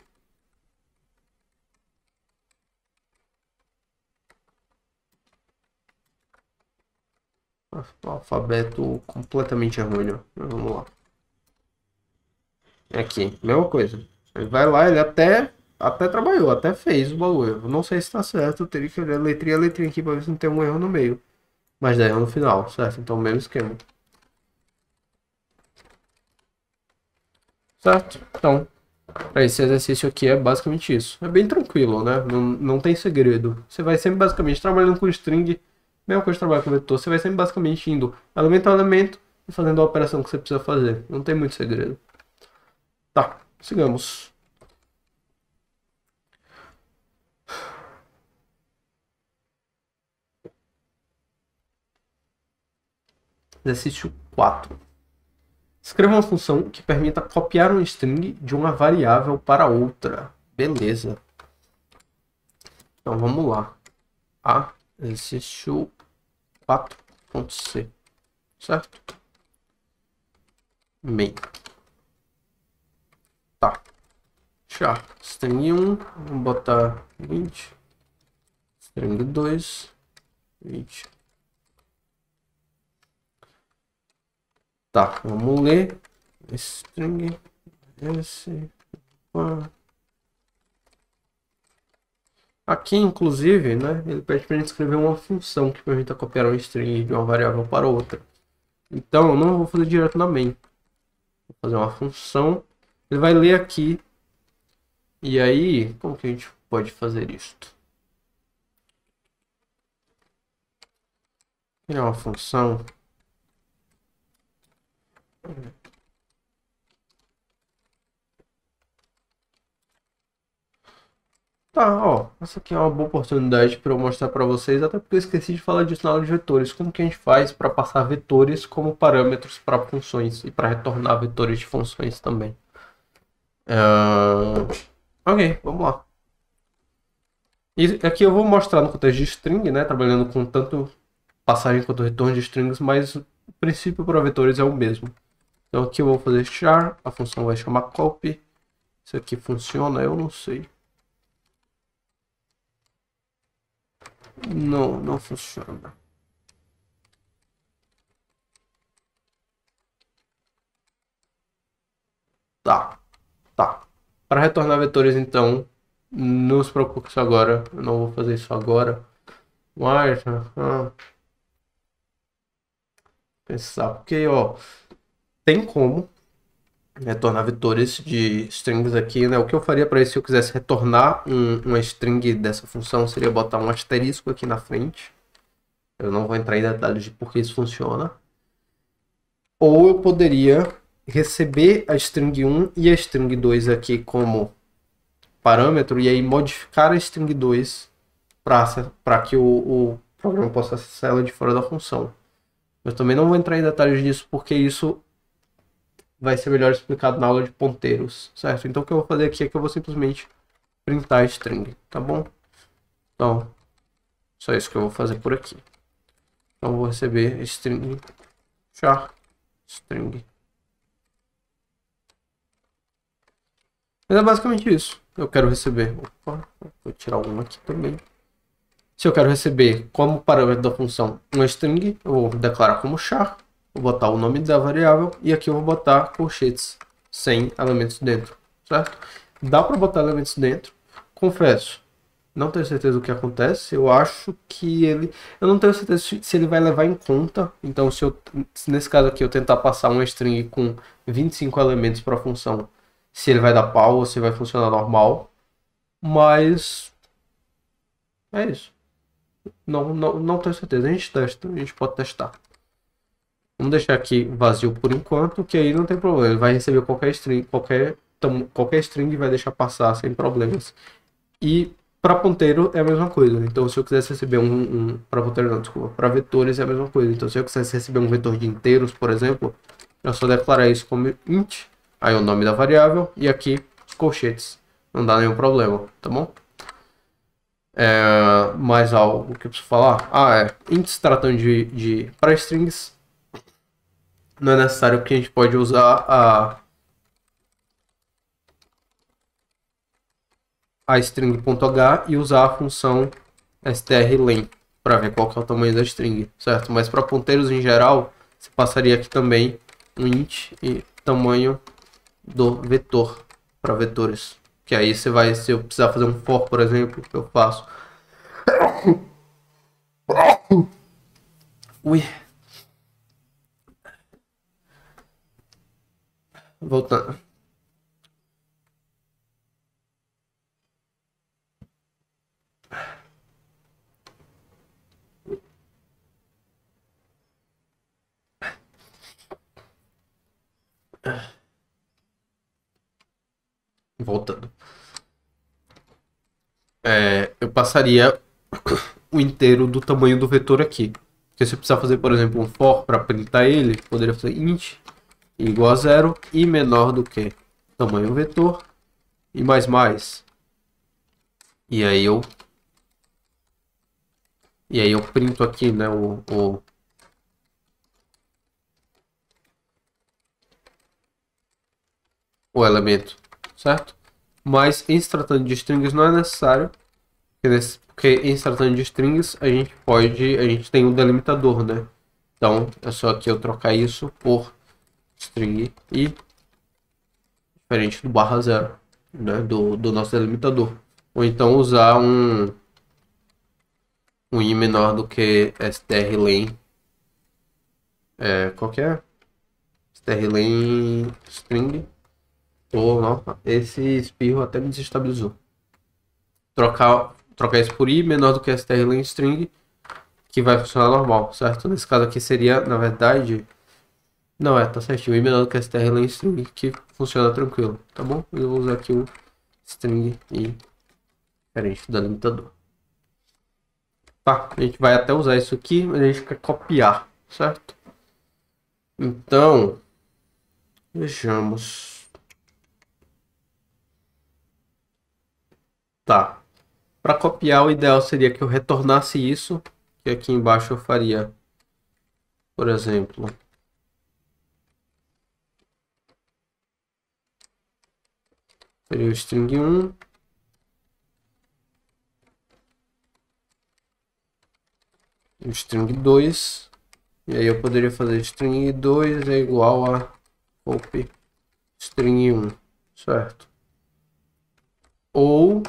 Alfabeto completamente errôneo. Vamos lá. Aqui, mesma coisa. Ele vai lá, ele até trabalhou, até fez o bagulho. Eu não sei se tá certo, eu teria que olhar letrinha a letrinha aqui pra ver se não tem um erro no meio. Mas dá erro no final, certo? Então, mesmo esquema. Certo? Então, esse exercício aqui é basicamente isso. É bem tranquilo, né? Não tem segredo. Você vai sempre basicamente trabalhando com string, mesma coisa de trabalhar com vetor. Você vai sempre basicamente indo elemento a elemento e fazendo a operação que você precisa fazer. Não tem muito segredo. Tá, sigamos. Exercício 4. Escreva uma função que permita copiar um string de uma variável para outra. Beleza. Então vamos lá. Exercício 4.c. Certo? Main. Tá. Char. String 1. Vamos botar 20. String 2. 20. Tá, vamos ler. String esse. Aqui, inclusive, né, ele pede para a gente escrever uma função que permita copiar um string de uma variável para outra. Então, eu não vou fazer direto na main. Vou fazer uma função. Ele vai ler aqui. E aí, como que a gente pode fazer isto? Criar uma função. Tá, ó, essa aqui é uma boa oportunidade para eu mostrar para vocês, até porque eu esqueci de falar disso na aula de vetores. Como que a gente faz para passar vetores como parâmetros para funções e para retornar vetores de funções também. Ok, vamos lá. E aqui eu vou mostrar no contexto de string, né, trabalhando com tanto passagem quanto retorno de strings, mas o princípio para vetores é o mesmo. Então aqui eu vou fazer char, a função vai chamar copy. Isso aqui funciona? Eu não sei. Não funciona. Tá. Para retornar vetores, então, não se preocupe com isso agora. Eu não vou fazer isso agora. Mas, pensar, porque, ó, tem como retornar vetores de strings aqui, né? O que eu faria para isso, se eu quisesse retornar uma string dessa função, seria botar um asterisco aqui na frente. Eu não vou entrar em detalhes de por que isso funciona. Ou eu poderia receber a string 1 e a string 2 aqui como parâmetro e aí modificar a string 2 para que o programa possa acessar ela de fora da função. Eu também não vou entrar em detalhes disso porque isso vai ser melhor explicado na aula de ponteiros, certo? Então o que eu vou fazer aqui é que eu vou simplesmente printar a string, tá bom? Então, Só isso que eu vou fazer por aqui. Então eu vou receber string char string. Mas é basicamente isso. Eu quero receber. Opa, vou tirar uma aqui também. Se eu quero receber como parâmetro da função uma string, eu vou declarar como char. Vou botar o nome da variável e aqui eu vou botar colchetes sem elementos dentro, certo? Dá para botar elementos dentro. Confesso, não tenho certeza do que acontece. Eu acho que ele... Eu não tenho certeza se ele vai levar em conta. Então, se nesse caso aqui eu tentar passar uma string com 25 elementos para a função, se ele vai dar pau ou se vai funcionar normal. Mas é isso. Não tenho certeza. A gente testa, a gente pode testar. Vamos deixar aqui vazio por enquanto, que aí não tem problema. Ele vai receber qualquer string, qualquer string vai deixar passar sem problemas. E para ponteiro é a mesma coisa. Então, se eu quisesse receber para ponteiro não, desculpa, para vetores é a mesma coisa. Então, se eu quisesse receber um vetor de inteiros, por exemplo, eu só declarar isso como int, aí o nome da variável e aqui os colchetes. Não dá nenhum problema, tá bom? Mais algo que eu preciso falar? Int se tratando para strings, não é necessário, que a gente pode usar a string.h e usar a função strlen para ver qual que é o tamanho da string, certo? Mas para ponteiros em geral, você passaria aqui também um int e tamanho do vetor para vetores. Que aí você vai, se eu precisar fazer um for, por exemplo, eu faço. Ui. Voltando. Voltando. Eu passaria o inteiro do tamanho do vetor aqui. Porque se eu precisar fazer, por exemplo, um for para printar ele, poderia fazer int igual a 0 e menor do que tamanho vetor e mais. E aí eu printo aqui, né, o elemento, certo? Mas em se tratando de strings não é necessário, porque em se tratando de strings a gente tem um delimitador, né? Então é só aqui eu trocar isso por string i, diferente do /0, né, do nosso delimitador. Ou então usar um i menor do que strlen, qual que é? Strlen string. Ou não, esse espirro até me desestabilizou. Trocar isso por i menor do que strlen string, que vai funcionar normal, certo? Nesse caso aqui seria, na verdade, não, tá certinho, i menor do que strlen string, que funciona tranquilo, tá bom? Eu vou usar aqui o string i diferente do delimitador. Tá, a gente vai até usar isso aqui, mas a gente quer copiar, certo? Então, vejamos. Tá. Para copiar, o ideal seria que eu retornasse isso, que aqui embaixo eu faria, por exemplo, seria o string 1, o string 2, e aí eu poderia fazer string 2 é igual a copy string 1, certo? Ou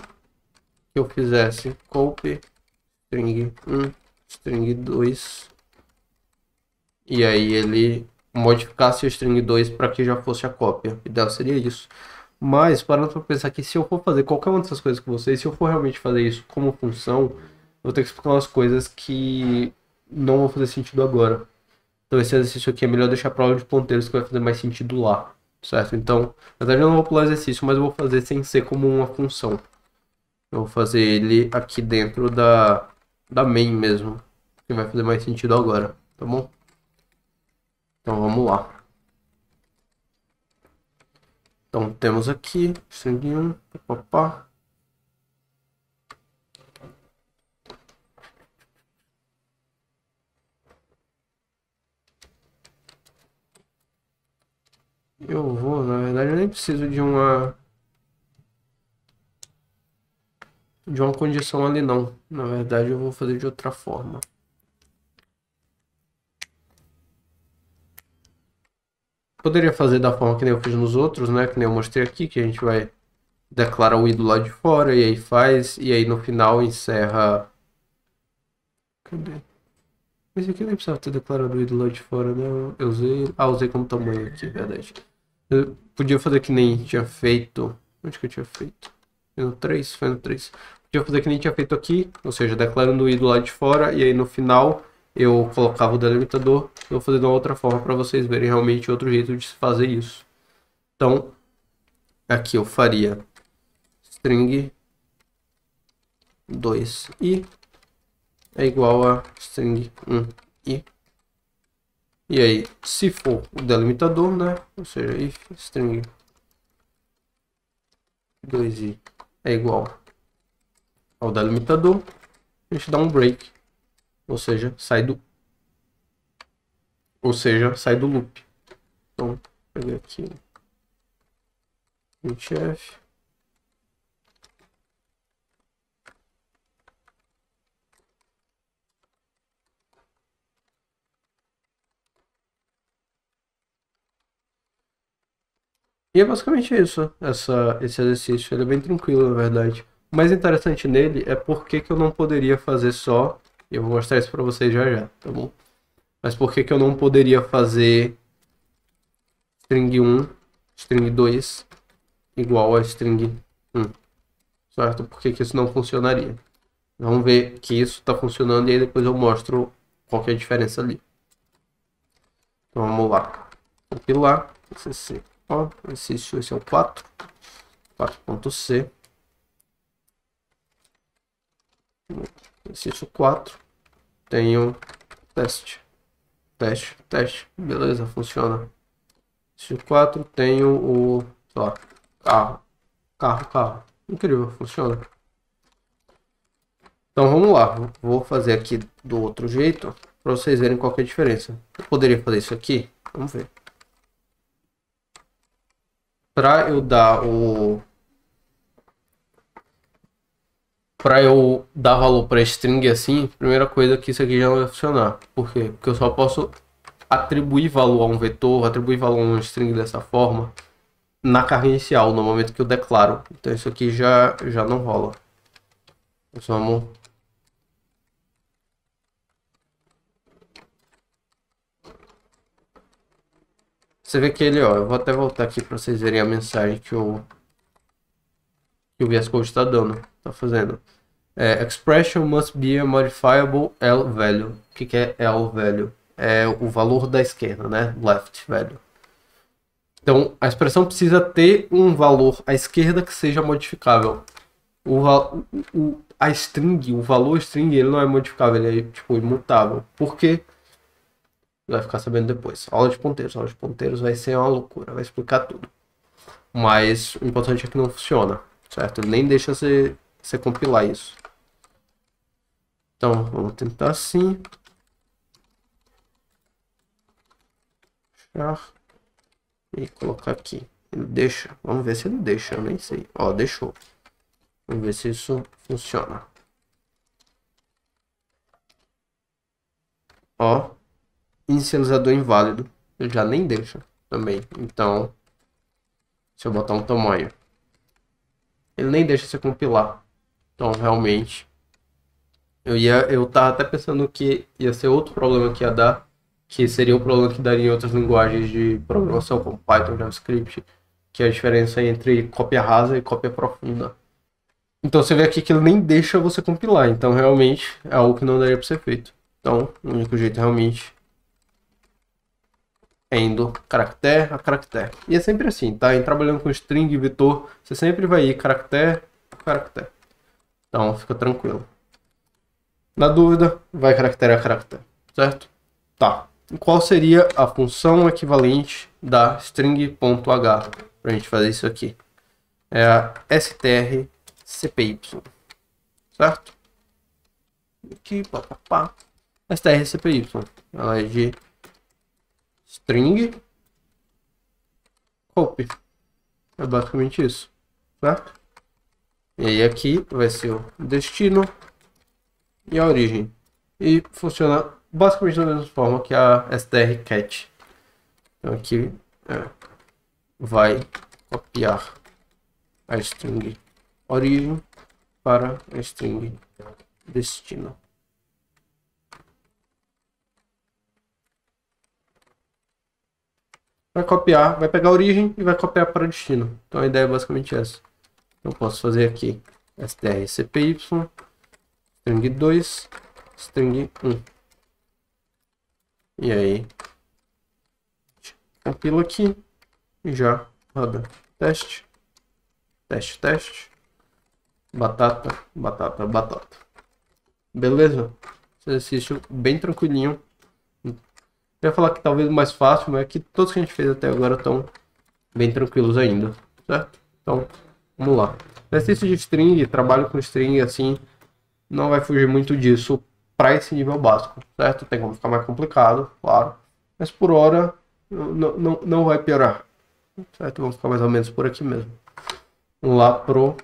que eu fizesse copy string 1, string 2, e aí ele modificasse o string 2 para que já fosse a cópia. O ideal seria isso. Mas, parando para pensar que se eu for fazer qualquer uma dessas coisas com vocês, se eu for realmente fazer isso como função, eu vou ter que explicar umas coisas que não vão fazer sentido agora. Então esse exercício aqui é melhor deixar para aula de ponteiros, que vai fazer mais sentido lá, certo? Então, na verdade eu não vou pular o exercício, mas eu vou fazer sem ser como uma função. Eu vou fazer ele aqui dentro da main mesmo, que vai fazer mais sentido agora, tá bom? Então vamos lá. Então temos aqui string 1, papá. Eu vou, na verdade, eu nem preciso de uma condição ali não. Na verdade, eu vou fazer de outra forma. Poderia fazer da forma que nem eu fiz nos outros, né? Que nem eu mostrei aqui, que a gente vai declarar o i do lado de fora e aí faz, e aí no final encerra. Cadê? Esse aqui nem precisava ter declarado o i do lado de fora, né? Eu usei. Ah, usei como tamanho aqui, verdade. Eu podia fazer que nem tinha feito. Onde que eu tinha feito? Foi no 3? Foi no 3. Podia fazer que nem tinha feito aqui, ou seja, declarando o i do lado de fora, e aí no final eu colocava o delimitador. Eu vou fazer de uma outra forma para vocês verem realmente outro jeito de se fazer isso. Então, aqui eu faria string 2i é igual a string 1i. E aí, se for o delimitador, né? Ou seja, if string 2i é igual ao delimitador, a gente dá um break, ou seja, sai do loop. Então, vou pegar aqui printf. E é basicamente isso, esse exercício. Ele é bem tranquilo, na verdade. O mais interessante nele é porque que eu não poderia fazer só. Eu vou mostrar isso para vocês já já, tá bom? Mas por que que eu não poderia fazer string 1, string 2 igual a string 1, certo? Por que que isso não funcionaria? Vamos ver que isso está funcionando e aí depois eu mostro qual que é a diferença ali. Então vamos lá. Compilar, cc. Ó, esse é o 4.c. Exercício 4. Tenho teste. Teste. Beleza, funciona. Exercício 4. Tenho o, sei lá, carro. Incrível, funciona. Então vamos lá. Vou fazer aqui do outro jeito para vocês verem qual que é a diferença. Eu poderia fazer isso aqui? Vamos ver. Para eu dar Para eu dar valor para string assim, primeira coisa que isso aqui já não vai funcionar. Por quê? Porque eu só posso atribuir valor a um vetor, atribuir valor a um string dessa forma na carga inicial, no momento que eu declaro. Então isso aqui já não rola. Nós vamos... Você vê que ele, ó, eu vou até voltar aqui para vocês verem a mensagem que o VS Code está dando, está fazendo. Expression must be a modifiable L value. O que é L value? É o valor da esquerda, né? Left value. Então, a expressão precisa ter um valor à esquerda que seja modificável. A string, o valor string, ele não é modificável, ele é tipo imutável. Por quê? Vai ficar sabendo depois. Aula de ponteiros vai ser uma loucura, vai explicar tudo. Mas o importante é que não funciona, certo? Ele nem deixa você compilar isso. Então, vamos tentar assim. E colocar aqui. Ele deixa. Vamos ver se ele deixa, eu nem sei. Ó, deixou. Vamos ver se isso funciona. Ó, inicializador inválido. Ele já nem deixa também. Então, se eu botar um tamanho, ele nem deixa você compilar. Então, realmente, eu tava até pensando que ia ser outro problema que ia dar, que seria o problema que daria em outras linguagens de programação, como Python, JavaScript, que é a diferença entre cópia rasa e cópia profunda. Então você vê aqui que ele nem deixa você compilar, então realmente é algo que não daria para ser feito. Então, o único jeito realmente é indo caractere a caractere. E é sempre assim, tá? Em trabalhando com string e vetor, você sempre vai ir caractere a caractere. Então, fica tranquilo. Na dúvida, vai caractere a caractere, certo? Tá. E qual seria a função equivalente da string.h para a gente fazer isso aqui? É a strcpy, certo? Aqui, papapá. strcpy, ela é de string hope. É basicamente isso, certo? E aí aqui vai ser o destino e a origem. E funciona basicamente da mesma forma que a strcat. Então aqui vai copiar a string origem para a string destino. Vai copiar, vai pegar a origem e vai copiar para o destino. Então a ideia é basicamente essa. Eu posso fazer aqui strcpy, string 2, string 1. E aí, compila aqui e já roda teste, teste, teste, batata, batata, batata. Beleza? Exercício bem tranquilinho. Eu ia falar que talvez o mais fácil, mas é que todos que a gente fez até agora estão bem tranquilos ainda, certo? Então, vamos lá. Exercício de string, trabalho com string assim, não vai fugir muito disso para esse nível básico, certo? Tem como ficar mais complicado, claro. Mas por hora, não vai piorar, certo? Vamos ficar mais ou menos por aqui mesmo. Vamos lá pro...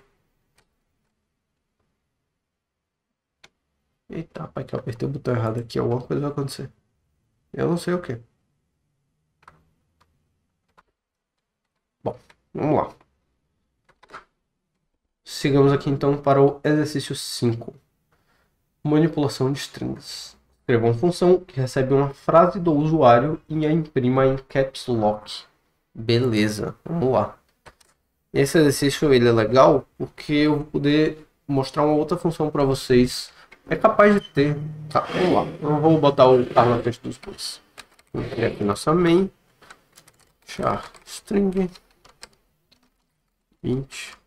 Eita, rapaz, que eu apertei o botão errado aqui, alguma coisa vai acontecer. Eu não sei o que. Bom, vamos lá. Sigamos aqui então para o exercício 5. Manipulação de strings. Escreva uma função que recebe uma frase do usuário e a imprima em caps lock. Beleza, vamos lá. Esse exercício ele é legal porque eu vou poder mostrar uma outra função para vocês. É capaz de ter... Tá, vamos lá. Eu vou botar o carro na frente dos dois. Vamos criar aqui nossa main. Char string 20.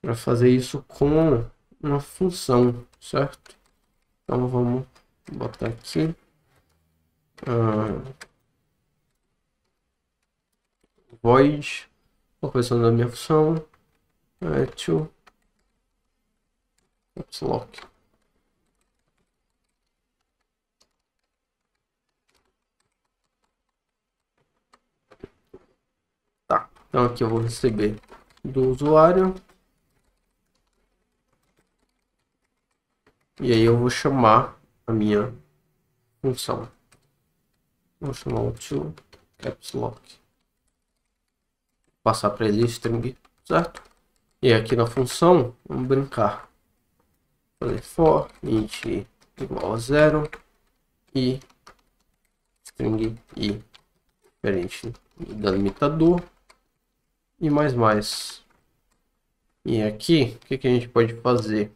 Para fazer isso com uma função, certo? Então vamos botar aqui void, a correção da minha função, to caps lock. Tá, então aqui eu vou receber do usuário. E aí eu vou chamar a minha função. Vou chamar o to caps lock. Passar para ele string, certo? E aqui na função, vamos brincar. Fazer for int igual a 0 e string i diferente da limitador e mais. E aqui, o que a gente pode fazer?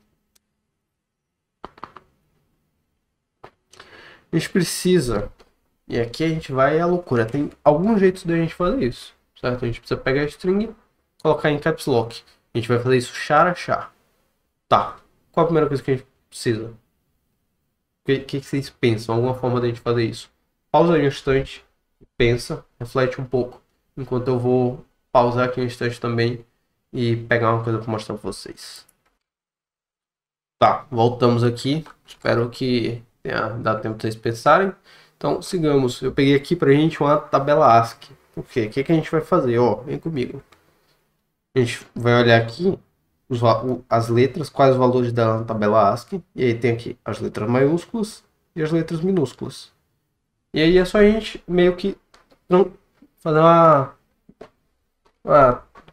A gente precisa, e aqui a gente vai à loucura, tem alguns jeitos da gente fazer isso, certo? A gente precisa pegar a string, colocar em caps lock. A gente vai fazer isso char a char. Tá, qual a primeira coisa que a gente precisa? O que vocês pensam? Alguma forma da gente fazer isso? Pausa aí um instante, pensa, reflete um pouco, enquanto eu vou pausar aqui um instante também e pegar uma coisa para mostrar para vocês. Tá, voltamos aqui, espero que dá tempo de vocês pensarem. Então, sigamos. Eu peguei aqui pra gente uma tabela ASCII. O quê? O que a gente vai fazer? Ó, vem comigo. A gente vai olhar aqui as letras, quais os valores dela na tabela ASCII. E aí tem aqui as letras maiúsculas e as letras minúsculas. E aí é só a gente meio que fazer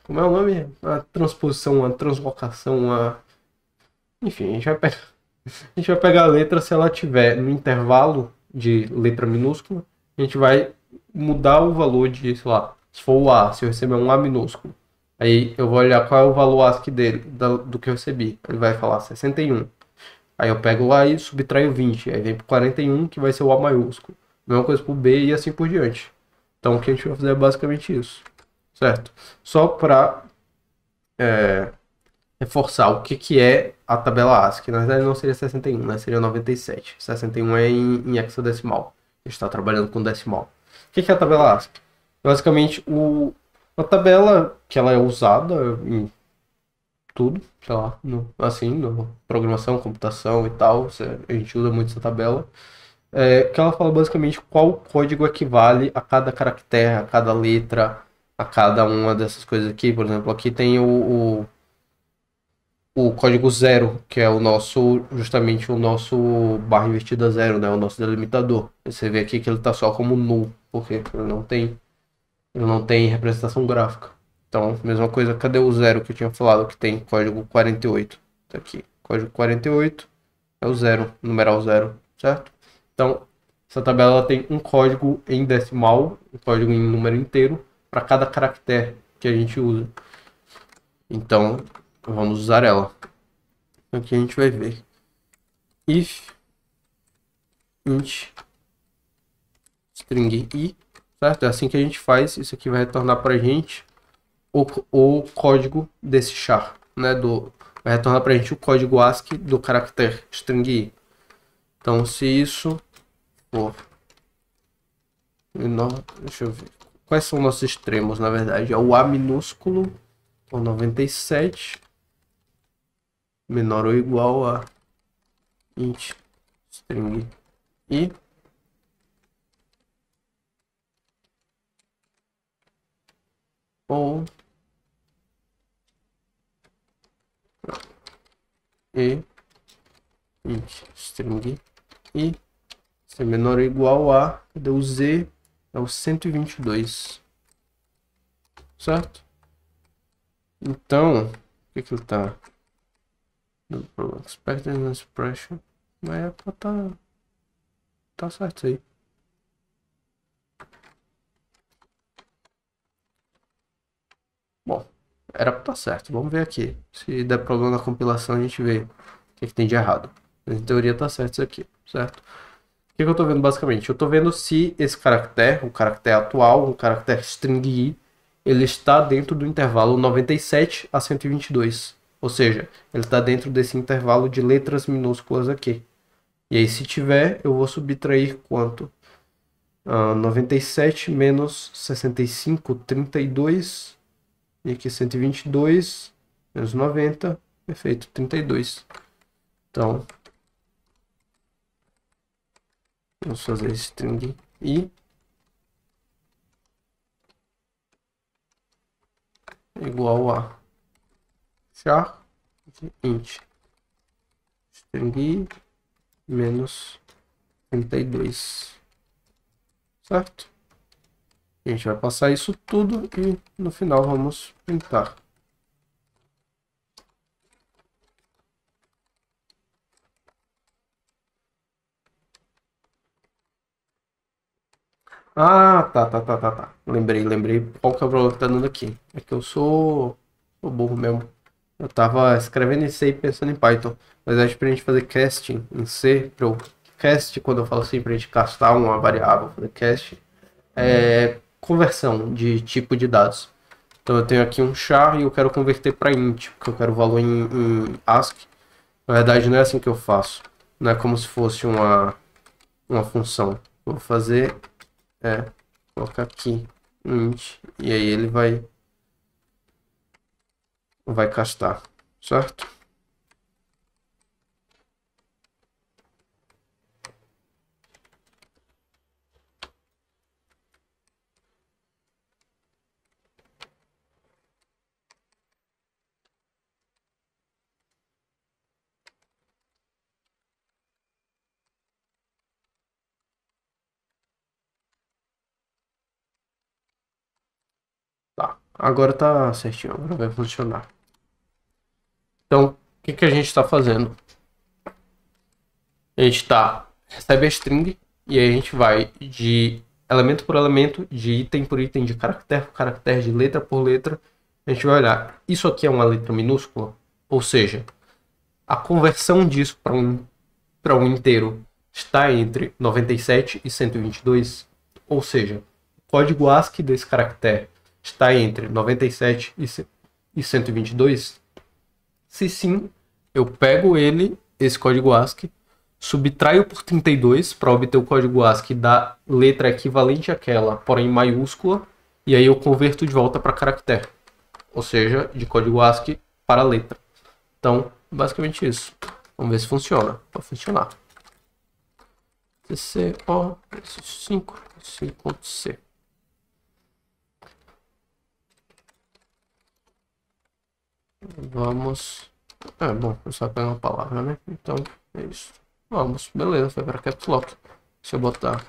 como é o nome? Uma transposição, uma translocação, enfim, a gente vai pegar a letra se ela tiver no intervalo de letra minúscula. A gente vai mudar o valor de, sei lá, se for o A, se eu receber um A minúsculo. Aí eu vou olhar qual é o valor ASCII dele, do que eu recebi. Ele vai falar 61. Aí eu pego o A e subtraio 20. Aí vem pro 41, que vai ser o A maiúsculo. Mesma coisa pro B e assim por diante. Então o que a gente vai fazer é basicamente isso. Certo? Só para reforçar o que é a tabela ASCII. Na verdade não seria 61, né? Seria 97. 61 é em hexadecimal. A gente está trabalhando com decimal. O que é a tabela ASCII? Basicamente, uma tabela que ela é usada em tudo, sei lá, na programação, computação e tal. A gente usa muito essa tabela. que ela fala basicamente qual código equivale a cada caractere, a cada letra, a cada uma dessas coisas aqui. Por exemplo, aqui tem o código zero, que é o nosso, justamente o nosso barra invertida zero, né? O nosso delimitador. Você vê aqui que ele está só como null, porque ele não tem representação gráfica. Então, mesma coisa, cadê o zero que eu tinha falado que tem código 48? Tá aqui, código 48 é o zero, numeral zero, certo? Então, essa tabela ela tem um código em decimal, um código em número inteiro, para cada caractere que a gente usa. Então, vamos usar ela. Aqui a gente vai ver if int string i, certo? É assim que a gente faz. Isso aqui vai retornar para a gente o código desse char, né? Vai retornar para a gente o código ASCII do caractere string i. Então, se isso for menor, deixa eu ver. Quais são nossos extremos, na verdade? É o A minúsculo, o 97, menor ou igual a int string i. Ou e int string i ser menor ou igual a, cadê o z? É o 122, certo? Então, o que que ele tá dando problema? Expected expression, mas é pra tá certo isso aí. Bom, era pra tá certo. Vamos ver aqui. Se der problema na compilação, a gente vê o que que tem de errado. Mas em teoria tá certo isso aqui, certo? O que eu tô vendo basicamente? Eu tô vendo se esse caractere, o caractere atual, o caractere string i, ele está dentro do intervalo 97 a 122. Ou seja, ele está dentro desse intervalo de letras minúsculas aqui. E aí, se tiver, eu vou subtrair quanto? 97 menos 65, 32. E aqui 122 menos 90. Perfeito, 32. Então, vamos fazer string i igual a char de int string i menos 32, certo? A gente vai passar isso tudo e no final vamos printar. Ah, tá. Lembrei qual que é o problema que tá dando aqui. É que eu sou burro mesmo. Eu tava escrevendo em C e pensando em Python. Mas acho que pra gente fazer casting em C, cast, quando eu falo assim, pra gente castar uma variável, fazer cast, é conversão de tipo de dados. Então eu tenho aqui um char e eu quero converter para int, porque eu quero o valor em ASCII. Na verdade não é assim que eu faço. Não é como se fosse uma função. Vou fazer colocar aqui int e aí ele vai castar, certo? Tá, agora tá certinho, agora vai funcionar. Então, o que que a gente está fazendo? A gente recebe a string e aí a gente vai de elemento por elemento, de item por item, de caractere por caractere, de letra por letra. A gente vai olhar, isso aqui é uma letra minúscula? Ou seja, a conversão disso para um inteiro está entre 97 e 122? Ou seja, o código ASCII desse caractere está entre 97 e 122? Se sim, eu pego esse código ASCII, subtraio por 32 para obter o código ASCII da letra equivalente àquela, porém maiúscula, e aí eu converto de volta para caractere, ou seja, de código ASCII para letra. Então, basicamente isso. Vamos ver se funciona. Vai funcionar. CCO, 5, 5.c. Vamos. Bom, eu só pegar uma palavra, né? Então, é isso. Vamos, beleza, foi para Caps Lock. Deixa eu botar.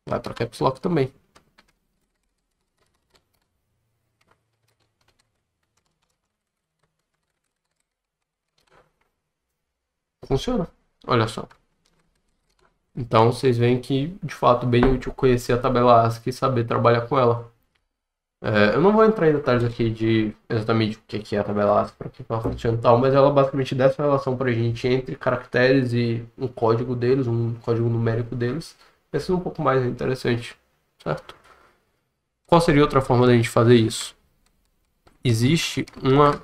Vai para Caps Lock também. Funciona. Olha só. Então, vocês veem que, de fato, bem útil conhecer a tabela ASCII e saber trabalhar com ela. Eu não vou entrar em detalhes aqui de exatamente o que é a tabela ASCII, para que ela funciona e tal, mas ela basicamente dá essa relação para a gente entre caracteres e um código deles, um código numérico deles. Esse é um pouco mais interessante, certo? Qual seria outra forma da gente fazer isso? Existe uma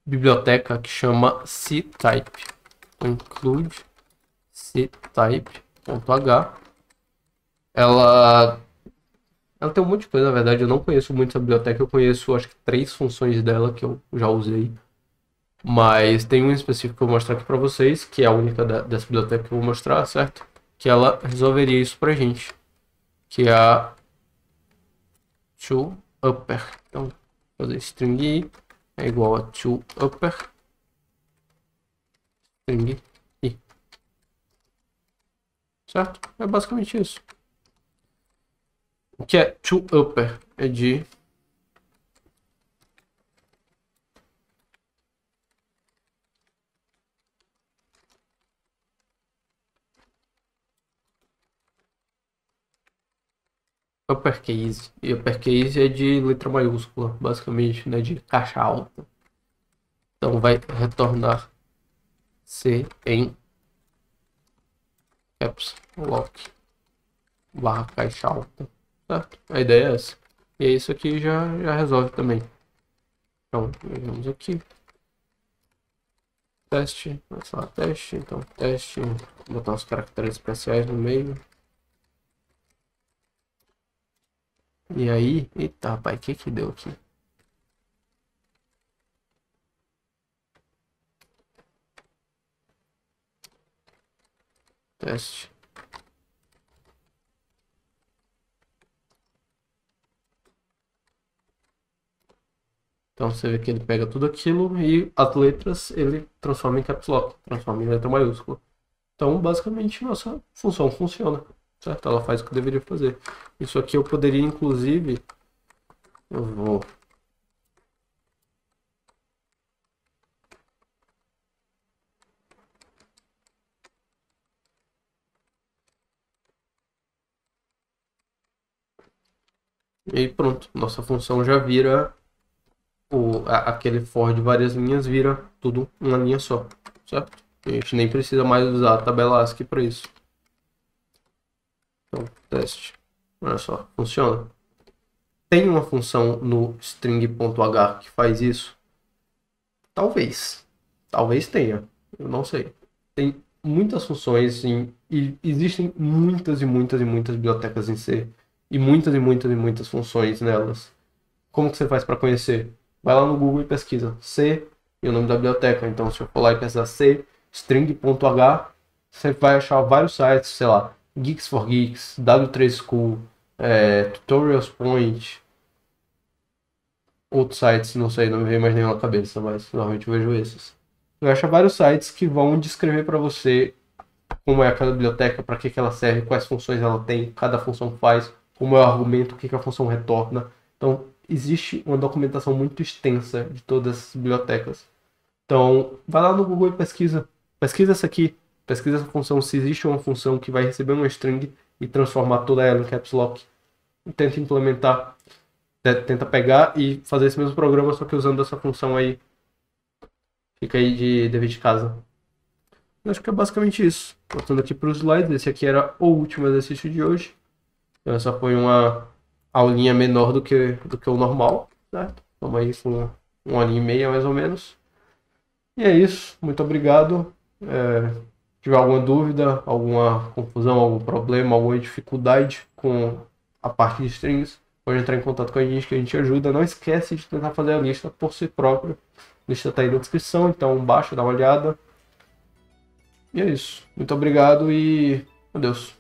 biblioteca que chama ctype. Include ctype.h. Ela tem um monte de coisa, na verdade. Eu não conheço muito essa biblioteca. Eu conheço, acho que 3 funções dela que eu já usei. Mas tem um específico que eu vou mostrar aqui para vocês, que é a única dessa biblioteca que eu vou mostrar, certo? Que ela resolveria isso pra gente. Que é a toUpper. Então, fazer string i é igual a toUpper. String i. Certo? É basicamente isso. O que é toUpper? É de uppercase. E uppercase é de letra maiúscula, basicamente, né? De caixa alta. Então vai retornar C em caps lock barra caixa alta. Certo? A ideia é essa. E isso aqui já resolve também. Então, vamos aqui. Teste, vai lá, teste. Então, teste. Vou botar os caracteres especiais no meio. E aí, eita, rapaz, o que deu aqui? Teste. Então você vê que ele pega tudo aquilo e as letras ele transforma em caps lock, transforma em letra maiúscula. Então, basicamente, nossa função funciona, certo? Ela faz o que deveria fazer. Isso aqui eu poderia, inclusive, eu vou e aí pronto, nossa função já vira aquele for de várias linhas vira tudo uma linha só, certo? A gente nem precisa mais usar a tabela ASCII para isso. Então, teste. Olha só, funciona. Tem uma função no string.h que faz isso? Talvez. Talvez tenha. Eu não sei. Tem muitas funções, sim, e existem muitas e muitas e muitas bibliotecas em C. E muitas e muitas e muitas funções nelas. Como que você faz para conhecer? Vai lá no Google e pesquisa C e o nome da biblioteca. Então, se eu for lá e pesquisar C, string.h, você vai achar vários sites, sei lá, Geeks for Geeks, W3 School, Tutorials Point, outros sites, não sei, não me veio mais nenhum na cabeça, mas normalmente eu vejo esses. Você acha vários sites que vão descrever para você como é aquela biblioteca, para que ela serve, quais funções ela tem, cada função faz, como é o argumento, o que a função retorna. Então, existe uma documentação muito extensa de todas as bibliotecas. Então, vai lá no Google e pesquisa. Pesquisa essa aqui. Pesquisa essa função, se existe uma função que vai receber uma string e transformar toda ela em caps lock. E tenta implementar. Tenta pegar e fazer esse mesmo programa, só que usando essa função aí. Fica aí de dever de casa. Eu acho que é basicamente isso. Voltando aqui para os slides, esse aqui era o último exercício de hoje. Então, essa foi uma aulinha menor do que o normal, certo? Vamos aí com 1 hora e meia mais ou menos. E é isso. Muito obrigado. Se tiver alguma dúvida, alguma confusão, algum problema, alguma dificuldade com a parte de strings, pode entrar em contato com a gente que a gente ajuda. Não esquece de tentar fazer a lista por si próprio. A lista está aí na descrição, então baixa, dá uma olhada. E é isso. Muito obrigado e adeus.